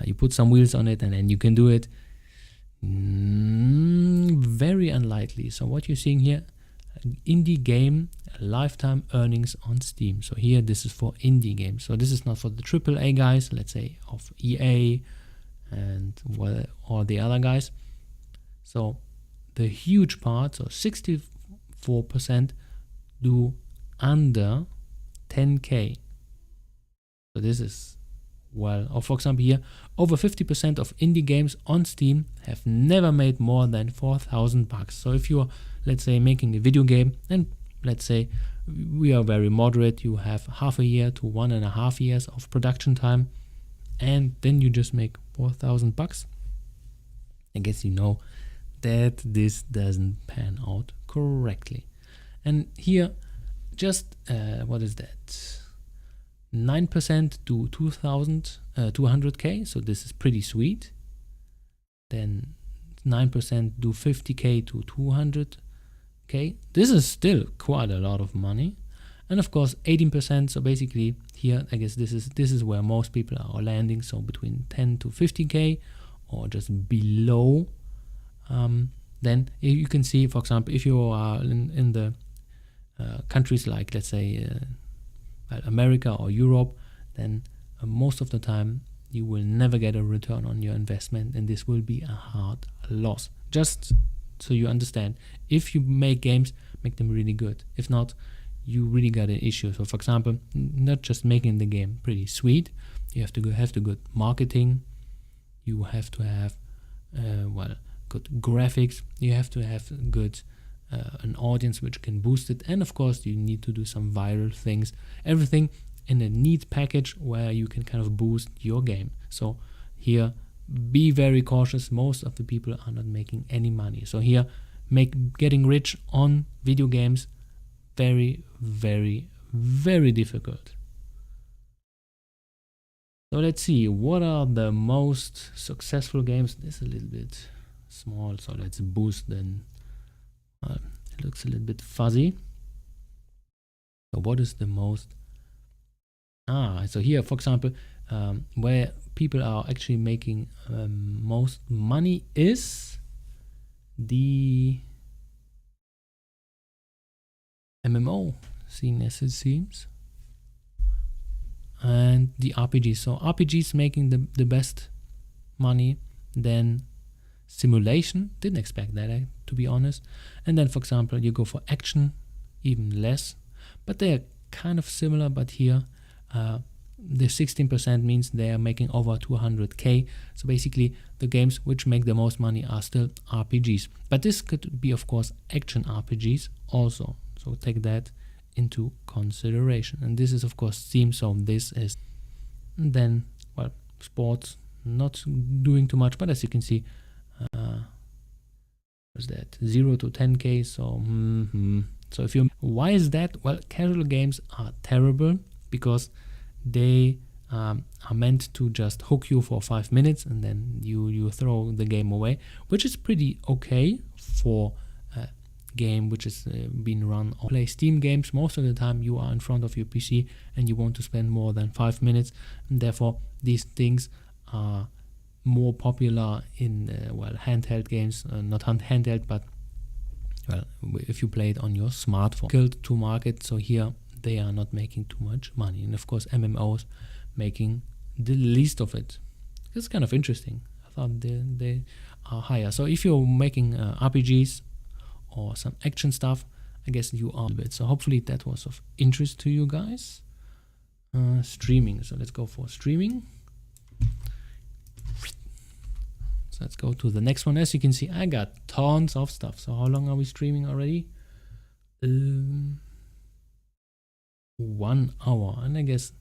[SPEAKER 1] you put some wheels on it and then you can do it. Very unlikely. So what you're seeing here, indie game lifetime earnings on Steam. So here this is for indie games. So this is not for the AAA guys, let's say of EA and all the other guys. So the huge part, so 64% do under 10k. So this is, well, or for example here, over 50% of indie games on Steam have never made more than $4,000. So if you're, let's say, making a video game, and let's say we are very moderate, you have half a year to 1.5 years of production time, and then you just make $4,000. I guess you know that this doesn't pan out correctly. And here, just what is that? 9% to 200k, so this is pretty sweet. Then 9% do 50k to 200k. This is still quite a lot of money. And of course 18%, so basically here I guess this is where most people are landing, so between 10 to 50k or just below then you can see, for example, if you are in the countries like, let's say, America or Europe, then most of the time you will never get a return on your investment, and this will be a hard loss. Just so you understand, if you make games, make them really good. If not, you really got an issue. So for example, not just making the game pretty sweet, you have to have the good marketing, you have to have good graphics, you have to have good an audience which can boost it, and of course you need to do some viral things, everything in a neat package where you can kind of boost your game. So here, be very cautious. Most of the people are not making any money. So here, getting rich on video games, very, very, very difficult. So let's see, what are the most successful games? This is a little bit small, so let's boost then. It looks a little bit fuzzy. So what is the most? So here, for example, where people are actually making most money is the MMO scene, as it seems, and the RPGs. So RPGs making the best money, then simulation, didn't expect that, to be honest, and then for example you go for action, even less, but they are kind of similar, but here the 16% means they are making over 200k. So basically the games which make the most money are still RPGs, but this could be of course action RPGs also, so take that into consideration. And this is of course Steam, so this is, and then well, sports not doing too much, but as you can see, what's that, 0 to 10k. So so if you, why is that? Well, casual games are terrible because they are meant to just hook you for 5 minutes and then you throw the game away, which is pretty okay for a game which is being run on play Steam games. Most of the time you are in front of your PC and you want to spend more than 5 minutes, and therefore these things are more popular in well, handheld games, not handheld, but well, if you play it on your smartphone. Killed to market, so here they are not making too much money, and of course MMOs making the least of it. It's kind of interesting. I thought they are higher. So if you're making RPGs or some action stuff, I guess you are a bit. So hopefully that was of interest to you guys. Streaming. So let's go for streaming. So let's go to the next one. As you can see, I got tons of stuff. So how long are we streaming already? 1 hour, and I guess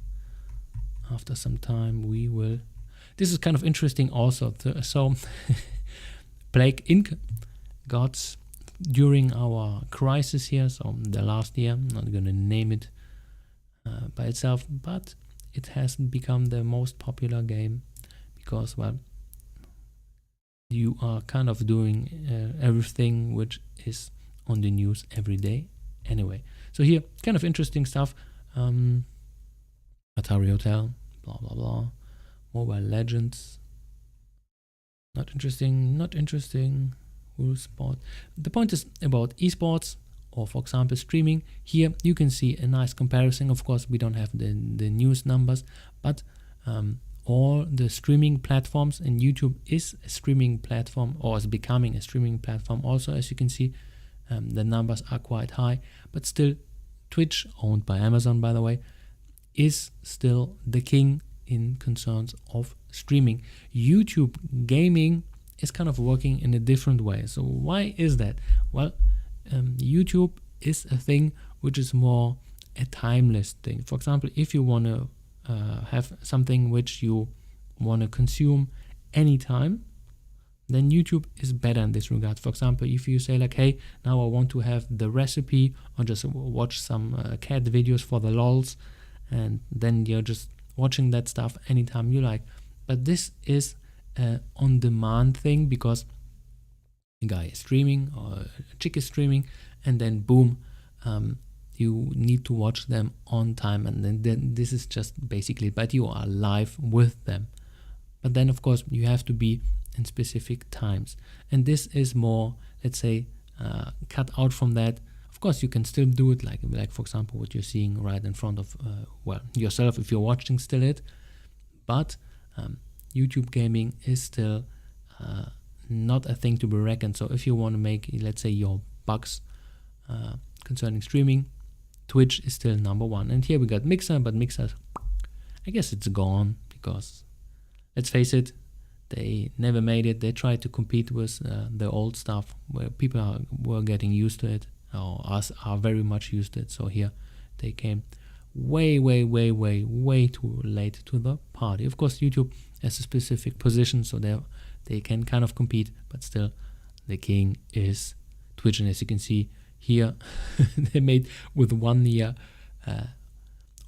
[SPEAKER 1] after some time we will. This is kind of interesting also. So Plague Inc. got during our crisis here, so the last year, I'm not gonna name it by itself, but it has become the most popular game because, well, you are kind of doing everything which is on the news every day anyway. So here, kind of interesting stuff. Atari Hotel, blah blah blah. Mobile Legends, not interesting, not interesting. Sport. The point is about esports, or for example streaming. Here you can see a nice comparison. Of course we don't have the news numbers, but all the streaming platforms, and YouTube is a streaming platform, or is becoming a streaming platform also. As you can see, the numbers are quite high, but still Twitch, owned by Amazon by the way, is still the king in concerns of streaming. YouTube gaming is kind of working in a different way. So why is that? Well, YouTube is a thing which is more a timeless thing. For example, if you want to have something which you want to consume anytime, then YouTube is better in this regard. For example, if you say like, hey, now I want to have the recipe, or just watch some cat videos for the lols, and then you're just watching that stuff anytime you like. But this is on-demand thing, because a guy is streaming or a chick is streaming, and then boom, you need to watch them on time, and then this is just basically, but you are live with them. But then of course you have to be in specific times, and this is more let's say, cut out from that. Of course, you can still do it, like for example, what you're seeing right in front of, yourself if you're watching still it. But YouTube gaming is still not a thing to be reckoned. So if you want to make, let's say, your bucks concerning streaming, Twitch is still number one. And here we got Mixer, but Mixer, I guess it's gone because, let's face it, they never made it. They tried to compete with the old stuff where people were getting used to it, or us are very much used to it. So here they came way too late to the party. Of course, YouTube has a specific position, so they can kind of compete, but still the king is Twitch. And as you can see here, they made with 1 year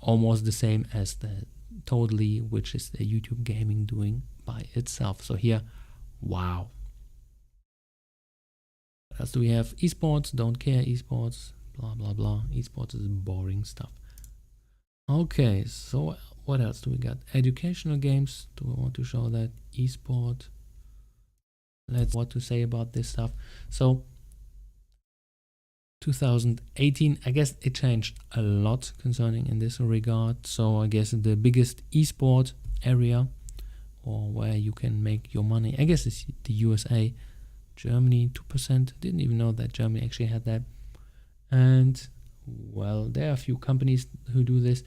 [SPEAKER 1] almost the same as the Totally, which is the YouTube gaming doing by itself. So here, wow. What else do we have? Esports, don't care, esports, blah blah blah. Esports is boring stuff. Okay, so what else do we got? Educational games, do we want to show that? Esport, let's what to say about this stuff. So 2018, I guess it changed a lot concerning in this regard. So I guess the biggest esport area, or where you can make your money, I guess it's the USA. Germany 2%, didn't even know that Germany actually had that. And well, there are a few companies who do this.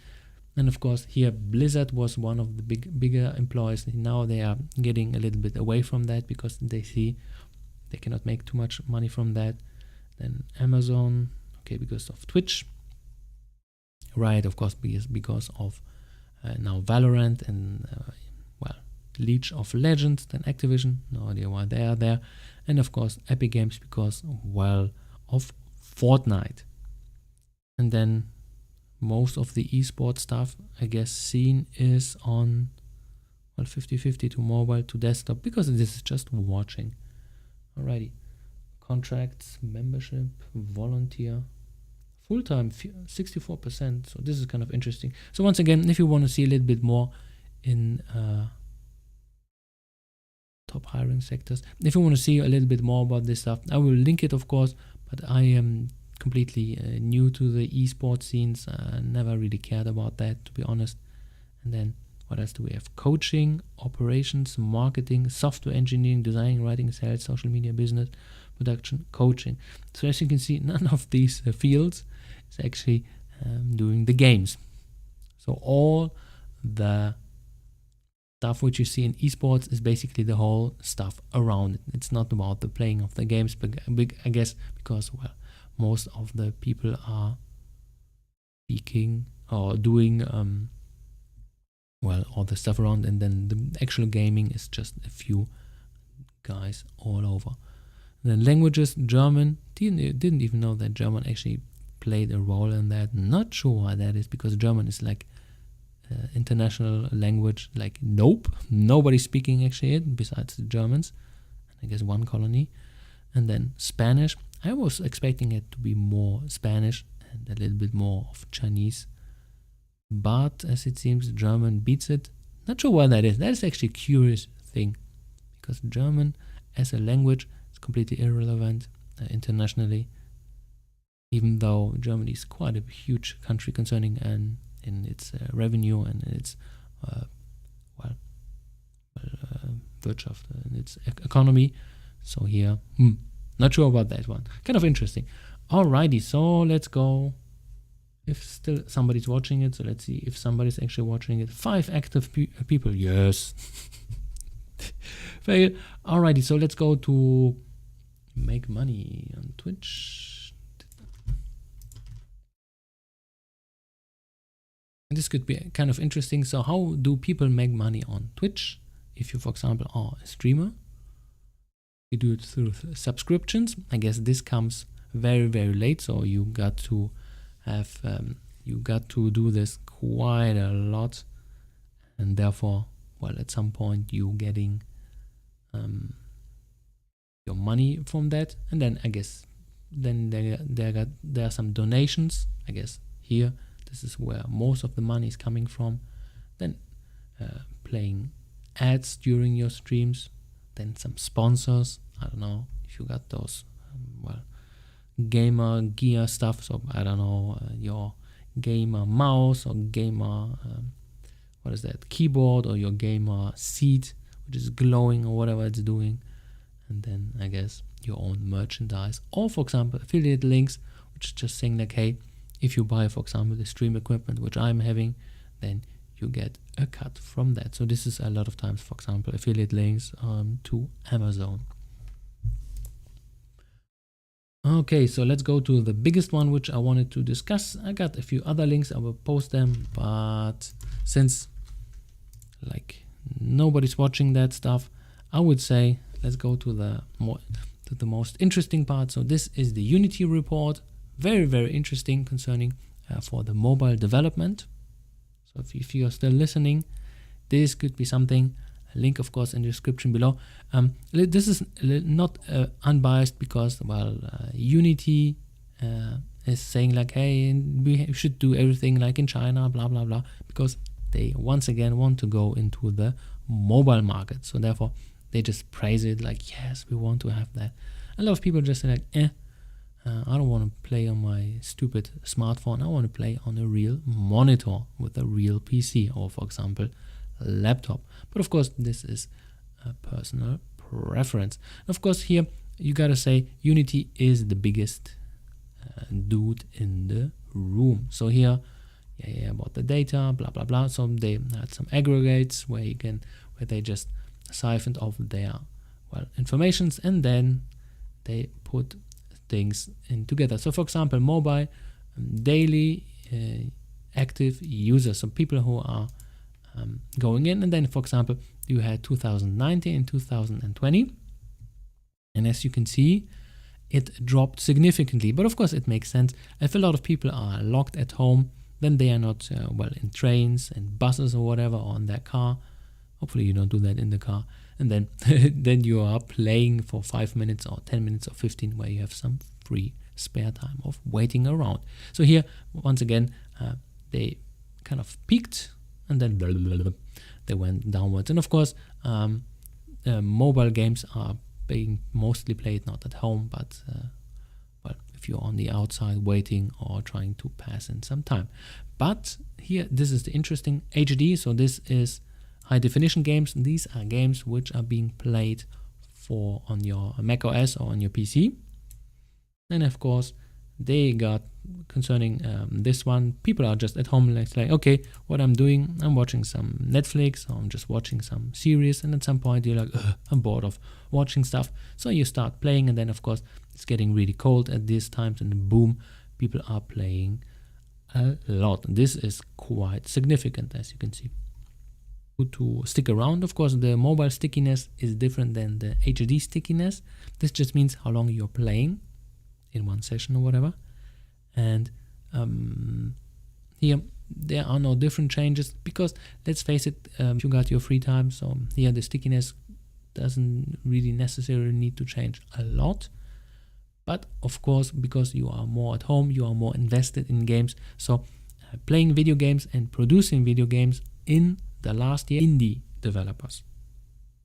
[SPEAKER 1] And of course here Blizzard was one of the bigger employers. Now they are getting a little bit away from that because they see they cannot make too much money from that. Then Amazon, okay, because of Twitch, right? Of course, because of now Valorant and League of Legends. Then Activision, no idea why they are there, and of course Epic Games because of Fortnite. And then most of the esports stuff, I guess, seen is on 50-50 to mobile to desktop because this is just watching. Alrighty. Contracts, membership, volunteer, full-time 64%. So this is kind of interesting. So once again, if you want to see a little bit more in top hiring sectors, if you want to see a little bit more about this stuff, I will link it, of course. But I am completely new to the esports scenes. Never really cared about that, to be honest. And then what else do we have? Coaching, operations, marketing, software engineering, designing, writing, sales, social media, business, production, coaching. So as you can see, none of these fields is actually doing the games. So all the stuff which you see in esports is basically the whole stuff around it. It's not about the playing of the games, but I guess because most of the people are speaking or doing all the stuff around, and then the actual gaming is just a few guys all over. Then languages, German, didn't even know that German actually played a role in that. Not sure why that is, because German is like international language. Like, nope, nobody's speaking actually it besides the Germans, and I guess one colony. And then Spanish, I was expecting it to be more Spanish and a little bit more of Chinese, but as it seems German beats it. Not sure why that is. That is actually a curious thing, because German as a language is completely irrelevant internationally, even though Germany is quite a huge country concerning in its revenue and its Wirtschaft and its economy. So here, not sure about that one. Kind of interesting. Alrighty, so let's go. If still somebody's watching it, so let's see if somebody's actually watching it. 5 active people, yes. Fail. Alrighty, so let's go to make money on Twitch. This could be kind of interesting. So how do people make money on Twitch? If you, for example, are a streamer, you do it through subscriptions. I guess this comes very late, so you got to have you got to do this quite a lot, and therefore, at some point you getting your money from that. And then I guess then there are some donations. I guess here this is where most of the money is coming from. Then playing ads during your streams, then some sponsors. I don't know if you got those well, gamer gear stuff. So I don't know, your gamer mouse or gamer what is that, keyboard, or your gamer seat which is glowing or whatever it's doing. And then I guess your own merchandise, or for example affiliate links, which is just saying like, hey, if you buy for example the stream equipment which I'm having, then you get a cut from that. So this is a lot of times, for example, affiliate links to Amazon. Okay, so let's go to the biggest one which I wanted to discuss. I got a few other links, I will post them, but since like nobody's watching that stuff, I would say let's go to the most interesting part. So this is the Unity report, very interesting concerning for the mobile development. So if you are still listening, this could be something. A link of course in the description below. This is not unbiased, because well, Unity is saying like, hey, we should do everything like in China, blah blah blah, because they once again want to go into the mobile market. So therefore they just praise it like, yes, we want to have that. A lot of people just say like, I don't want to play on my stupid smartphone. I want to play on a real monitor with a real PC, or for example laptop. But of course this is a personal preference. Of course here you gotta say Unity is the biggest dude in the room. So here about the data, blah blah blah. So they had some aggregates where they just siphoned off their informations, and then they put things in together. So for example, mobile daily active users, so people who are going in, and then for example you had 2019 and 2020, and as you can see it dropped significantly. But of course it makes sense. If a lot of people are locked at home, then they are not in trains and buses or whatever, or on their car. Hopefully you don't do that in the car. And then then you are playing for 5 minutes or 10 minutes or 15, where you have some free spare time of waiting around. So here once again they kind of peaked, and then they went downwards. And of course mobile games are being mostly played not at home, but if you're on the outside waiting or trying to pass in some time. But here, this is the interesting HD. So this is high definition games. These are games which are being played on your Mac OS or on your PC. And of course they got concerning this one, people are just at home like, okay, what I'm doing, I'm watching some Netflix, or I'm just watching some series, and at some point you're like, I'm bored of watching stuff, so you start playing. And then of course it's getting really cold at these times, and boom, people are playing a lot. This is quite significant, as you can see. To stick around, of course the mobile stickiness is different than the HD stickiness. This just means how long you're playing in one session or whatever. And here there are no different changes, because let's face it, if you got your free time, so here the stickiness doesn't really necessarily need to change a lot. But of course, because you are more at home, you are more invested in games. So playing video games and producing video games in the last year, indie developers,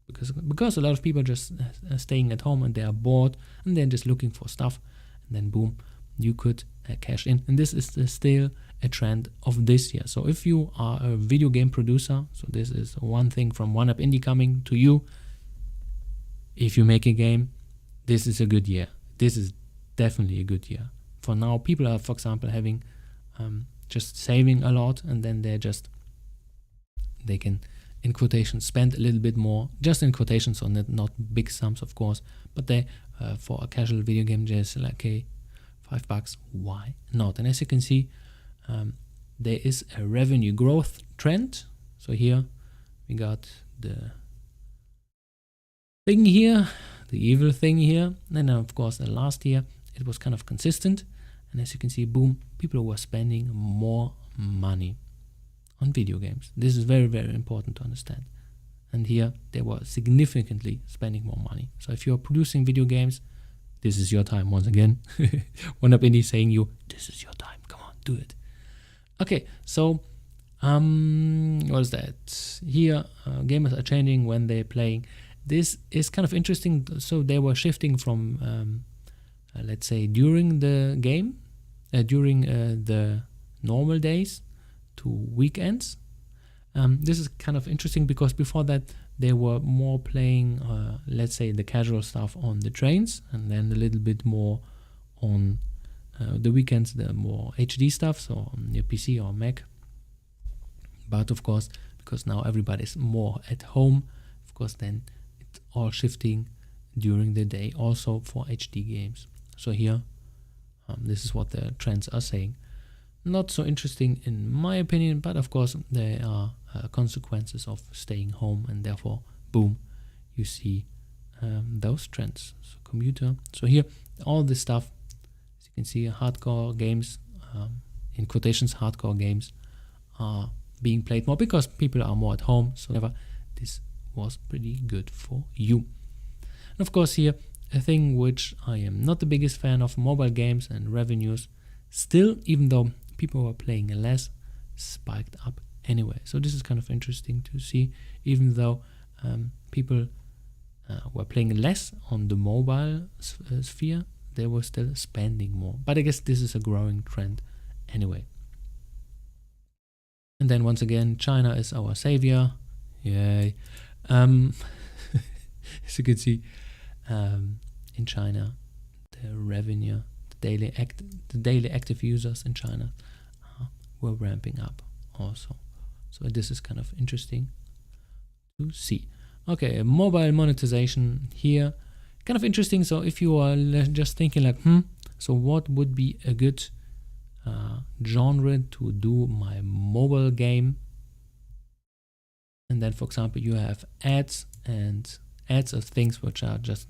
[SPEAKER 1] because a lot of people are just staying at home and they are bored and they're just looking for stuff, and then boom, you could cash in. And this is still a trend of this year. So if you are a video game producer, so this is one thing from One Up Indie coming to you. If you make a game, this is a good year. This is definitely a good year. For now, people are, for example, having just saving a lot, and then they can, in quotations, spend a little bit more, just in quotations, so not big sums of course, but they for a casual video game just like, okay, $5, why not? And as you can see, there is a revenue growth trend. So here we got the thing here, the evil thing here, and then of course last year it was kind of consistent, and as you can see, boom, people were spending more money on video games. This is very important to understand. And here they were significantly spending more money. So if you're producing video games, this is your time once again. One Up Indie saying you, this is your time, come on, do it. Okay, so what is that? Here gamers are changing when they're playing. This is kind of interesting. So they were shifting from let's say during the game, during the normal days to weekends. This is kind of interesting because before that they were more playing, let's say, the casual stuff on the trains, and then a little bit more on the weekends, the more HD stuff, so on your PC or Mac. But of course, because now everybody's more at home, of course, then it's all shifting during the day also for HD games. So here, this is what the trends are saying. Not so interesting in my opinion, but of course there are consequences of staying home, and therefore, boom, you see those trends. So commuter. So here, all this stuff, as you can see, hardcore games, in quotations, hardcore games are being played more because people are more at home. So never, this was pretty good for you. And of course here, a thing which I am not the biggest fan of, mobile games and revenues, still, even though people were playing less, spiked up anyway. So this is kind of interesting to see, even though people were playing less on the mobile sphere, they were still spending more. But I guess this is a growing trend anyway. And then once again, China is our savior. Yay. As you can see, in China, the revenue, the daily active users in China were ramping up also. So this is kind of interesting to see. Okay, mobile monetization here, kind of interesting. So if you are just thinking like, so what would be a good genre to do my mobile game? And then, for example, you have ads, and ads are things which are just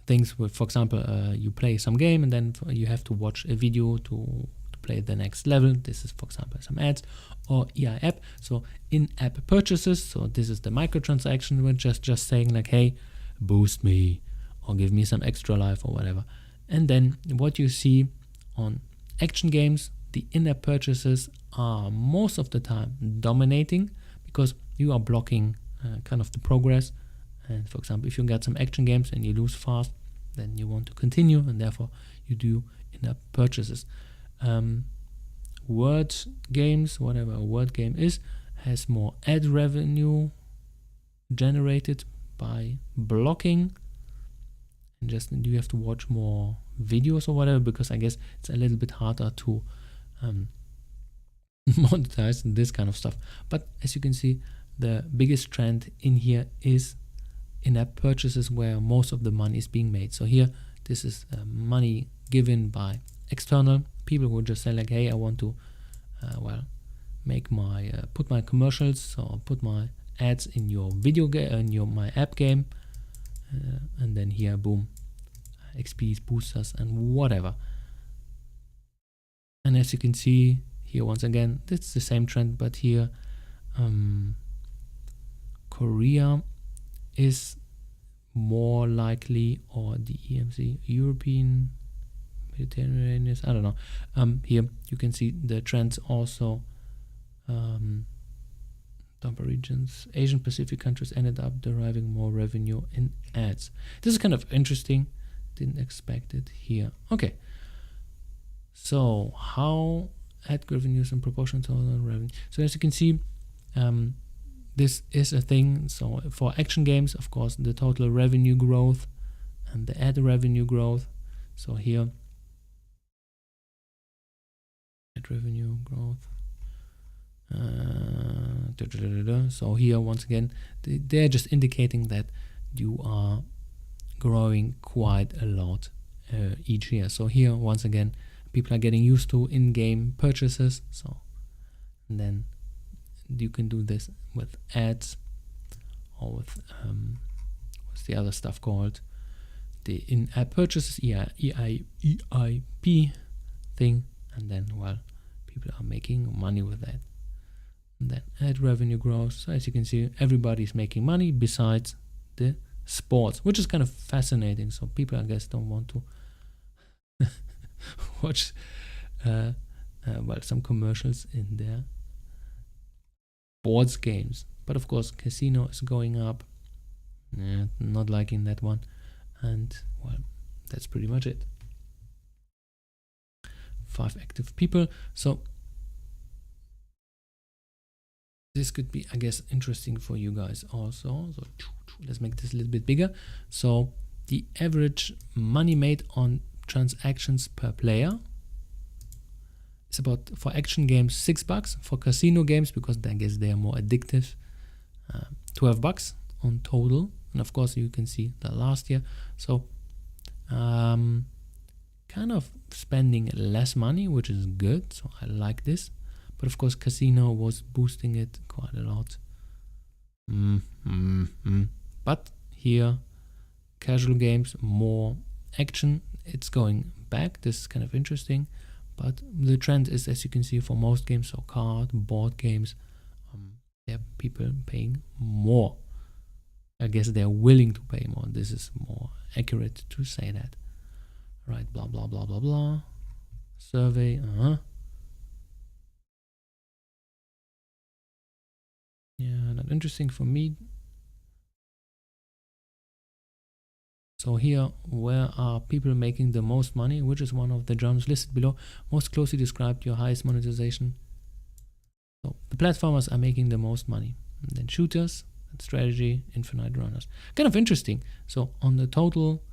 [SPEAKER 1] things with, for example, you play some game and then you have to watch a video to play the next level. This is, for example, some ads. Or EIP, so in-app purchases. So this is the microtransaction, which is just saying like, hey, boost me or give me some extra life or whatever. And then what you see on action games, the in-app purchases are most of the time dominating because you are blocking kind of the progress. And for example, if you get some action games and you lose fast, then you want to continue, and therefore you do in-app purchases. Word games, whatever a word game is, has more ad revenue generated by blocking, and just you have to watch more videos or whatever, because I guess it's a little bit harder to monetize this kind of stuff. But as you can see, the biggest trend in here is in-app purchases, where most of the money is being made. So here, this is money given by external people who just say like, hey, I want to make my put my commercials or put my ads in your video game, in my app game, and then here, boom, XPs, boosters, and whatever. And as you can see here, once again, it's the same trend, but here Korea is more likely, or the EMC, European, Mediterranean, I don't know. Here you can see the trends also. Dumper regions, Asian Pacific countries ended up deriving more revenue in ads. This is kind of interesting. Didn't expect it here. Okay. So how ad revenues in proportion to total revenue. So as you can see, this is a thing. So for action games, of course, the total revenue growth and the ad revenue growth. So here, ad revenue growth. So here, once again, they're just indicating that you are growing quite a lot each year. So here, once again, people are getting used to in-game purchases. So, and then you can do this with ads, or with what's the other stuff called, the in-app purchases, EIP thing, and then, well, people are making money with that. And then ad revenue grows. So as you can see, everybody's making money besides the sports, which is kind of fascinating. So people, I guess, don't want to watch some commercials in their sports games. But of course, casino is going up. Not liking that one. And well, that's pretty much it. 5 active people. So this could be, I guess, interesting for you guys also. So let's make this a little bit bigger. So the average money made on transactions per player is about, for action games, $6. For casino games, because I guess they are more addictive, $12 on total. And of course you can see the last year. So kind of spending less money, which is good. So I like this. But of course casino was boosting it quite a lot. But here, casual games, more action, it's going back. This is kind of interesting. But the trend is, as you can see, for most games, so card, board games, there are people paying more. I guess they're willing to pay more. This is more accurate to say that. Right, blah, blah, blah, blah, blah. Survey, Yeah, not interesting for me. So here, where are people making the most money? Which is one of the genres listed below? Most closely described your highest monetization. So the platformers are making the most money. And then shooters, and strategy, infinite runners. Kind of interesting. So on the total,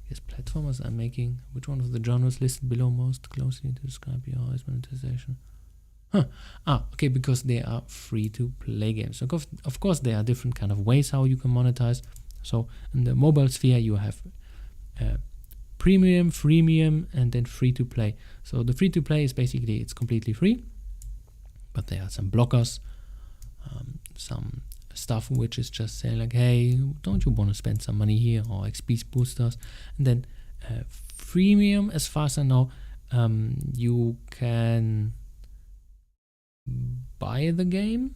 [SPEAKER 1] yes, platformers are making, which one of the genres listed below most closely to describe your highest monetization? Okay, because they are free to play games. So of course there are different kind of ways how you can monetize. So in the mobile sphere you have premium, freemium, and then free to play. So the free to play is basically, it's completely free, but there are some blockers, some stuff which is just saying like, hey, don't you want to spend some money here, or XP boosters. And then freemium, as far as I know, you can buy the game,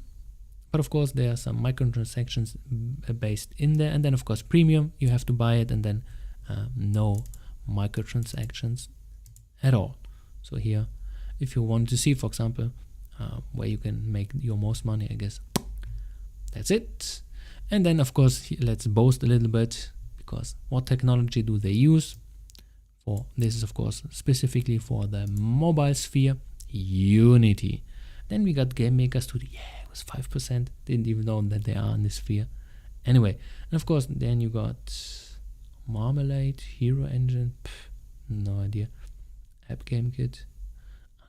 [SPEAKER 1] but of course there are some microtransactions based in there. And then of course premium, you have to buy it, and then no microtransactions at all. So here, if you want to see, for example, where you can make your most money, I guess that's it. And then of course let's boast a little bit, because what technology do they use for this? Is of course specifically for the mobile sphere, Unity. Then we got Game Maker Studio. Yeah, it was 5%. Didn't even know that they are in this sphere. Anyway, and of course, then you got Marmalade, Hero Engine, no idea. App Game Kit,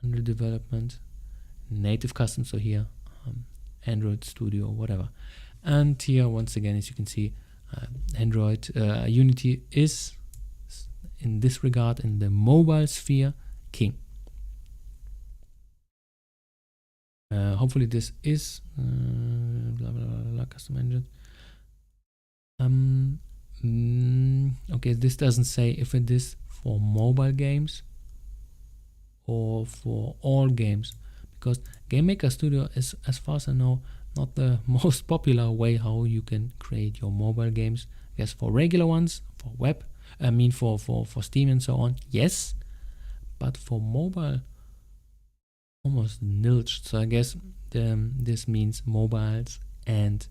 [SPEAKER 1] under development, native custom. So here, Android Studio, whatever. And here, once again, as you can see, Android Unity is, in this regard, in the mobile sphere, king. Hopefully this is blah, blah, blah, blah, custom engine. Okay, this doesn't say if it is for mobile games or for all games, because Game Maker Studio is, as far as I know, not the most popular way how you can create your mobile games. I guess for regular ones, for web, I mean for Steam and so on, yes, but for mobile, almost nilch. So I guess this means mobiles and,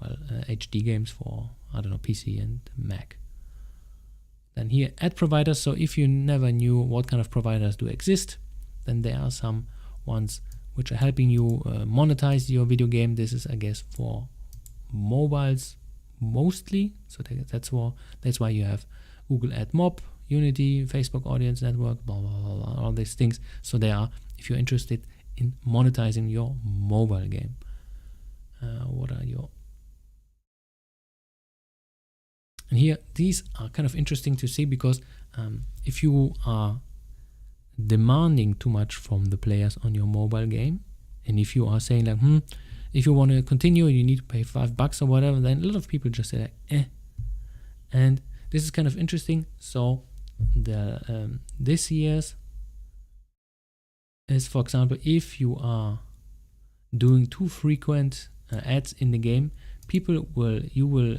[SPEAKER 1] well, HD games for, I don't know, PC and Mac. Then here, ad providers. So if you never knew what kind of providers do exist, then there are some ones which are helping you monetize your video game. This is, I guess, for mobiles mostly. So that's why you have Google AdMob, Unity, Facebook Audience Network, blah, blah, blah, blah, all these things. So they are, if you're interested in monetizing your mobile game. What are your... And here, these are kind of interesting to see, because if you are demanding too much from the players on your mobile game, and if you are saying like, if you want to continue, you need to pay $5 or whatever, then a lot of people just say like, And this is kind of interesting. So the this year's is, for example, if you are doing too frequent ads in the game, you will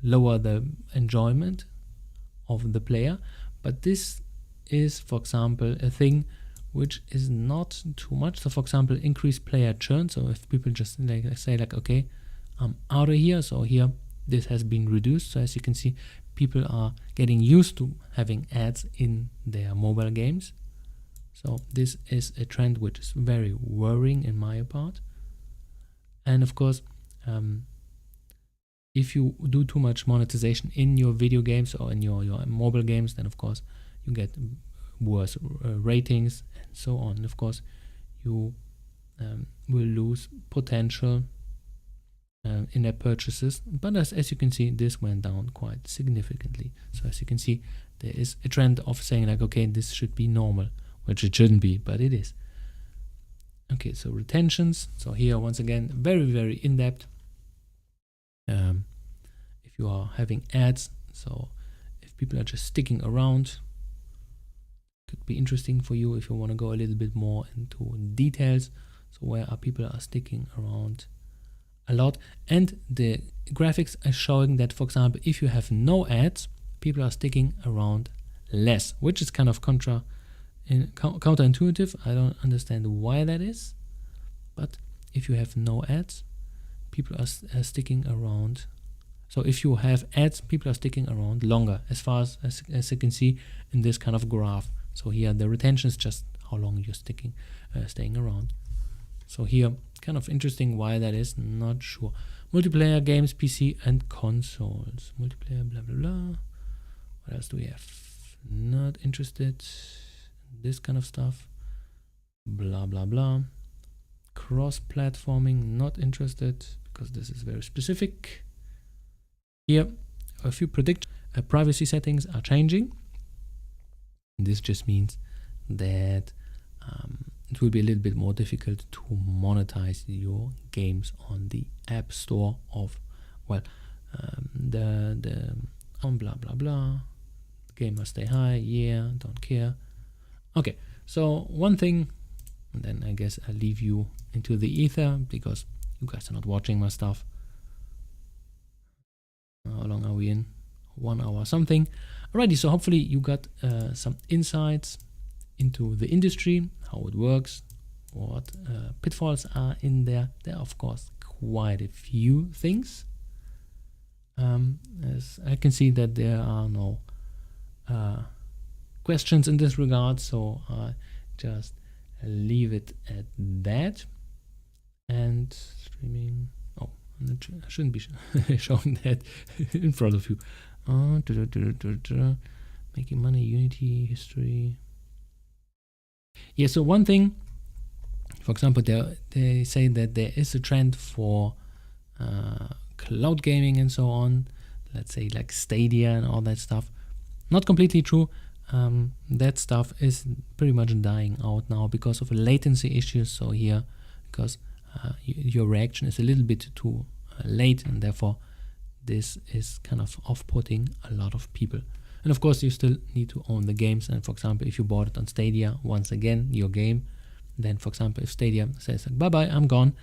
[SPEAKER 1] lower the enjoyment of the player. But this is, for example, a thing which is not too much. So for example, increase player churn. So if people just say like, okay, I'm out of here. So here, this has been reduced. So as you can see, people are getting used to having ads in their mobile games. So this is a trend which is very worrying in my part. And of course, if you do too much monetization in your video games or in your mobile games, then of course you get worse ratings and so on. And of course, you will lose potential in their purchases. But as you can see, this went down quite significantly. So as you can see, there is a trend of saying like, okay, this should be normal, which it shouldn't be, but it is. Okay, so retentions. So here, once again, very, very in-depth. If you are having ads, so if people are just sticking around, could be interesting for you if you want to go a little bit more into details. So where are people are sticking around a lot, and the graphics are showing that, for example, if you have no ads, people are sticking around less, which is kind of counterintuitive. I don't understand why that is, but if you have no ads, people are sticking around. So if you have ads, people are sticking around longer, as far as you can see in this kind of graph. So here the retention is just how long you're staying around. So here, kind of interesting why that is, not sure. Multiplayer games, PC and consoles. Multiplayer, blah, blah, blah. What else do we have? Not interested in this kind of stuff. Blah, blah, blah. Cross-platforming, not interested, because this is very specific. Here, a few predictions. Privacy settings are changing. This just means that it will be a little bit more difficult to monetize your games on the App Store of, well, blah, blah, blah. Game must stay high, yeah, don't care. Okay, so one thing, and then I guess I'll leave you into the ether because you guys are not watching my stuff. How long are we in? 1 hour something. Alrighty, so hopefully you got some insights into the industry, how it works, what pitfalls are in there. There are, of course, quite a few things. As I can see that there are no questions in this regard, so I just leave it at that. And streaming, oh, I shouldn't be showing that in front of you. Making money, Unity, history. Yeah, so one thing, for example, they say that there is a trend for cloud gaming and so on. Let's say like Stadia and all that stuff. Not completely true. That stuff is pretty much dying out now because of latency issues. So here, because your reaction is a little bit too late, and therefore this is kind of off-putting a lot of people. And of course, you still need to own the games. And for example, if you bought it on Stadia, once again, your game, then for example, if Stadia says like, bye-bye, I'm gone,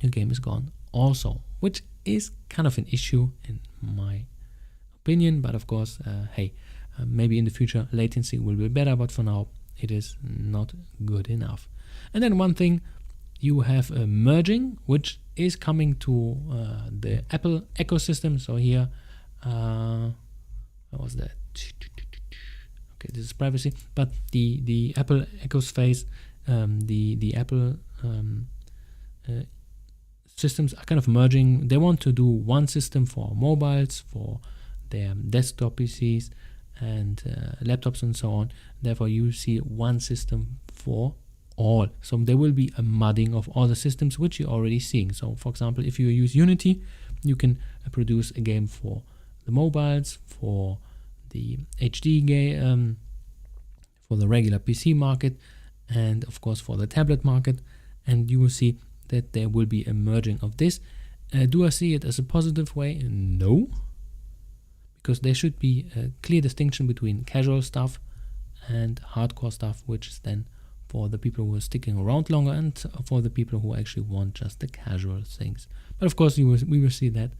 [SPEAKER 1] your game is gone also, which is kind of an issue in my opinion. But of course, hey, maybe in the future latency will be better, but for now it is not good enough. And then one thing, you have a merging, which is coming to the Apple ecosystem. So here, what was that? Okay, this is privacy, but the Apple ecospace, the Apple systems are kind of merging. They want to do one system for mobiles, for their desktop PCs and laptops and so on. Therefore, you see one system for all. So there will be a mudding of all the systems, which you're already seeing. So for example, if you use Unity, you can produce a game for the mobiles, for the HD game, for the regular PC market, and of course for the tablet market. And you will see that there will be a merging of this. Do I see it as a positive way? No, because there should be a clear distinction between casual stuff and hardcore stuff, which is then for the people who are sticking around longer and for the people who actually want just the casual things. But of course, we will see that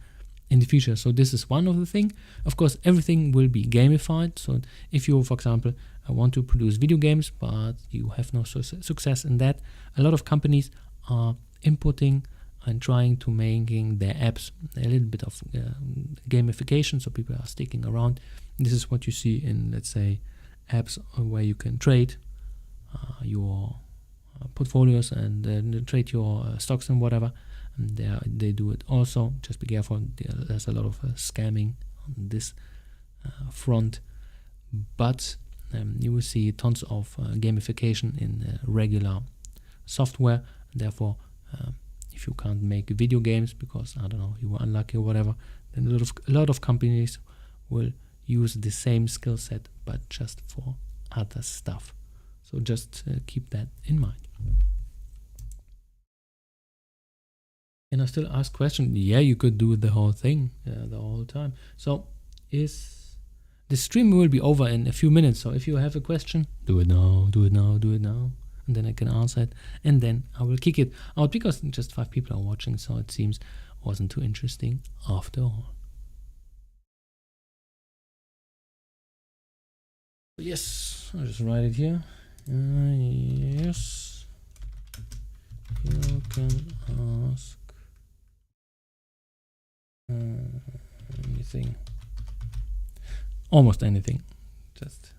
[SPEAKER 1] in the future. So this is one of the things. Of course, everything will be gamified. So if you, for example, want to produce video games, but you have no success in that, a lot of companies are inputting and trying to making their apps a little bit of gamification, so people are sticking around. This is what you see in, let's say, apps where you can trade your portfolios and trade your stocks and whatever. And they do it also. Just be careful. There's a lot of scamming on this front, but you will see tons of gamification in regular software. Therefore, if you can't make video games because, I don't know, you were unlucky or whatever, then a lot of companies will use the same skill set but just for other stuff. So just keep that in mind. Can I still ask questions? Yeah, you could do the whole thing the whole time. So the stream will be over in a few minutes. So if you have a question, do it now, do it now, do it now. And then I can answer it. And then I will kick it out because just 5 people are watching. So it seems wasn't too interesting after all. Yes, I'll just write it here. Yes, you can ask anything, almost anything. Just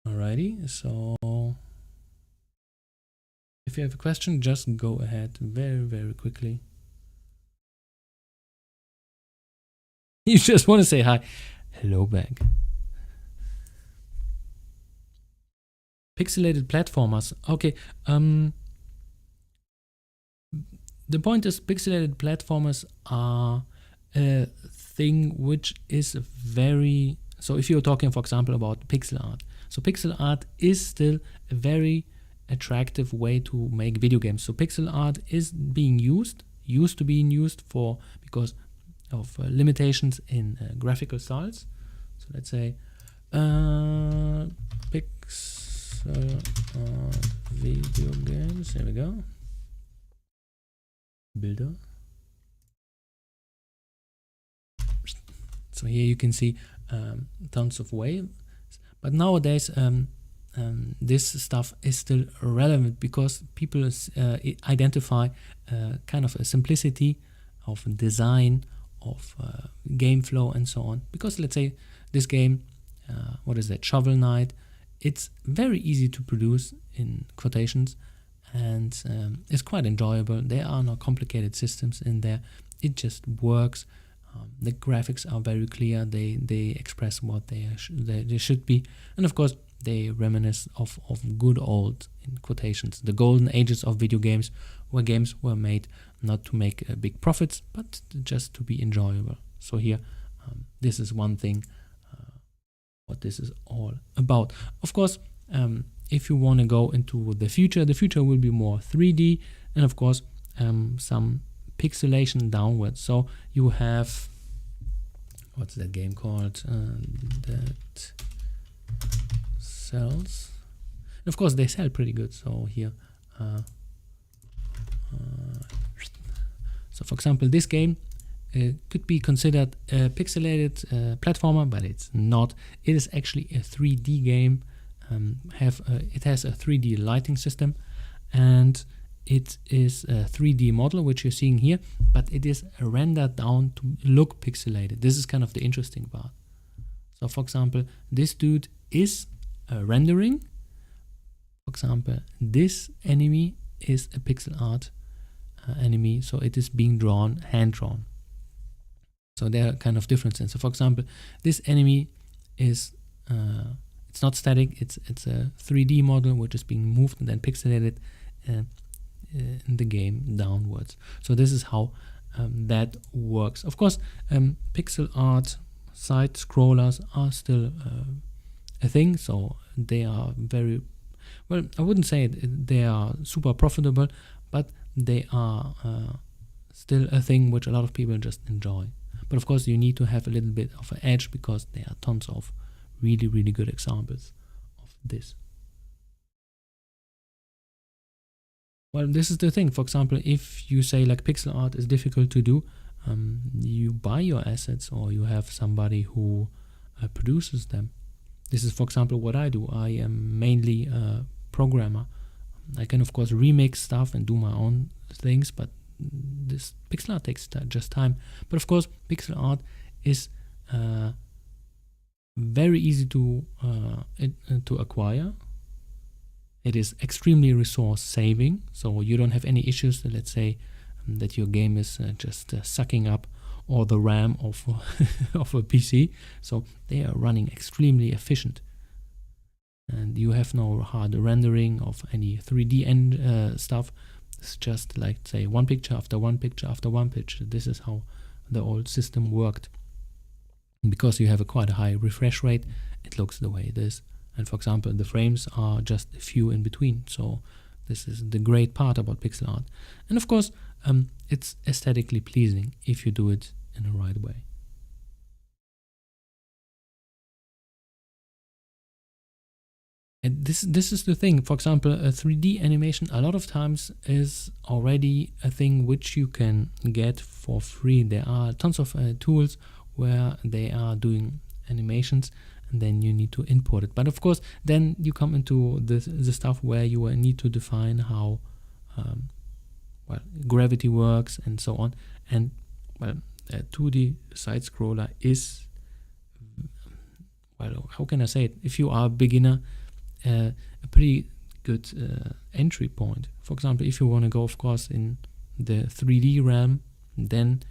[SPEAKER 1] alrighty. So if you have a question, just go ahead very quickly. You just want to say hi. Hello back. Pixelated platformers. Okay. The point is, pixelated platformers are a thing which is very... So if you're talking, for example, about pixel art. So pixel art is still a very attractive way to make video games. So pixel art is being used to being used for, because of limitations in graphical styles. So let's say pixel art video games. Here we go. Builder. So here you can see tons of ways, but nowadays this stuff is still relevant because people identify kind of a simplicity of design, of game flow and so on. Because let's say this game, what is that, Shovel Knight, it's very easy to produce in quotations, and it's quite enjoyable. There are no complicated systems in there. It just works. The graphics are very clear. They express what they should be, and of course they reminisce of good old, in quotations, the golden ages of video games, where games were made not to make big profits but just to be enjoyable. So here this is one thing what this is all about. Of course, if you want to go into the future will be more 3D, and of course some pixelation downwards. So you have, what's that game called, that sells, and of course they sell pretty good. So here so for example, this game could be considered a pixelated platformer, but it's not. It is actually a 3D game. It has a 3D lighting system, and it is a 3D model which you're seeing here, but it is rendered down to look pixelated. This is kind of the interesting part. So for example, this dude is rendering. For example, this enemy is a pixel art enemy, so it is being drawn, hand drawn. So there are kind of differences. So for example, this enemy is it's not static, it's a 3D model which is being moved and then pixelated in the game downwards. So this is how that works. Of course, pixel art side scrollers are still a thing, so they are very, well, I wouldn't say they are super profitable, but they are still a thing which a lot of people just enjoy. But of course you need to have a little bit of an edge, because there are tons of really good examples of this. Well, this is the thing. For example, if you say like pixel art is difficult to do, you buy your assets, or you have somebody who produces them. This is, for example, what I do. I am mainly a programmer. I can, of course, remix stuff and do my own things, but this pixel art takes just time. But of course, pixel art is very easy to acquire. It is extremely resource saving, so you don't have any issues. Let's say that your game is just sucking up all the RAM of of a PC, so they are running extremely efficient, and you have no hard rendering of any 3D end stuff. It's just like, say, one picture after one picture after one picture. This is how the old system worked. Because you have a quite a high refresh rate, it looks the way it is. And for example, the frames are just a few in between. So this is the great part about pixel art. And of course, it's aesthetically pleasing if you do it in the right way. And this is the thing. For example, a 3D animation a lot of times is already a thing which you can get for free. There are tons of tools where they are doing animations, and then you need to import it. But of course, then you come into the stuff where you need to define how gravity works and so on. And well, a 2D side scroller is, well, how can I say it? If you are a beginner, a pretty good entry point. For example, if you want to go, of course, in the 3D realm, then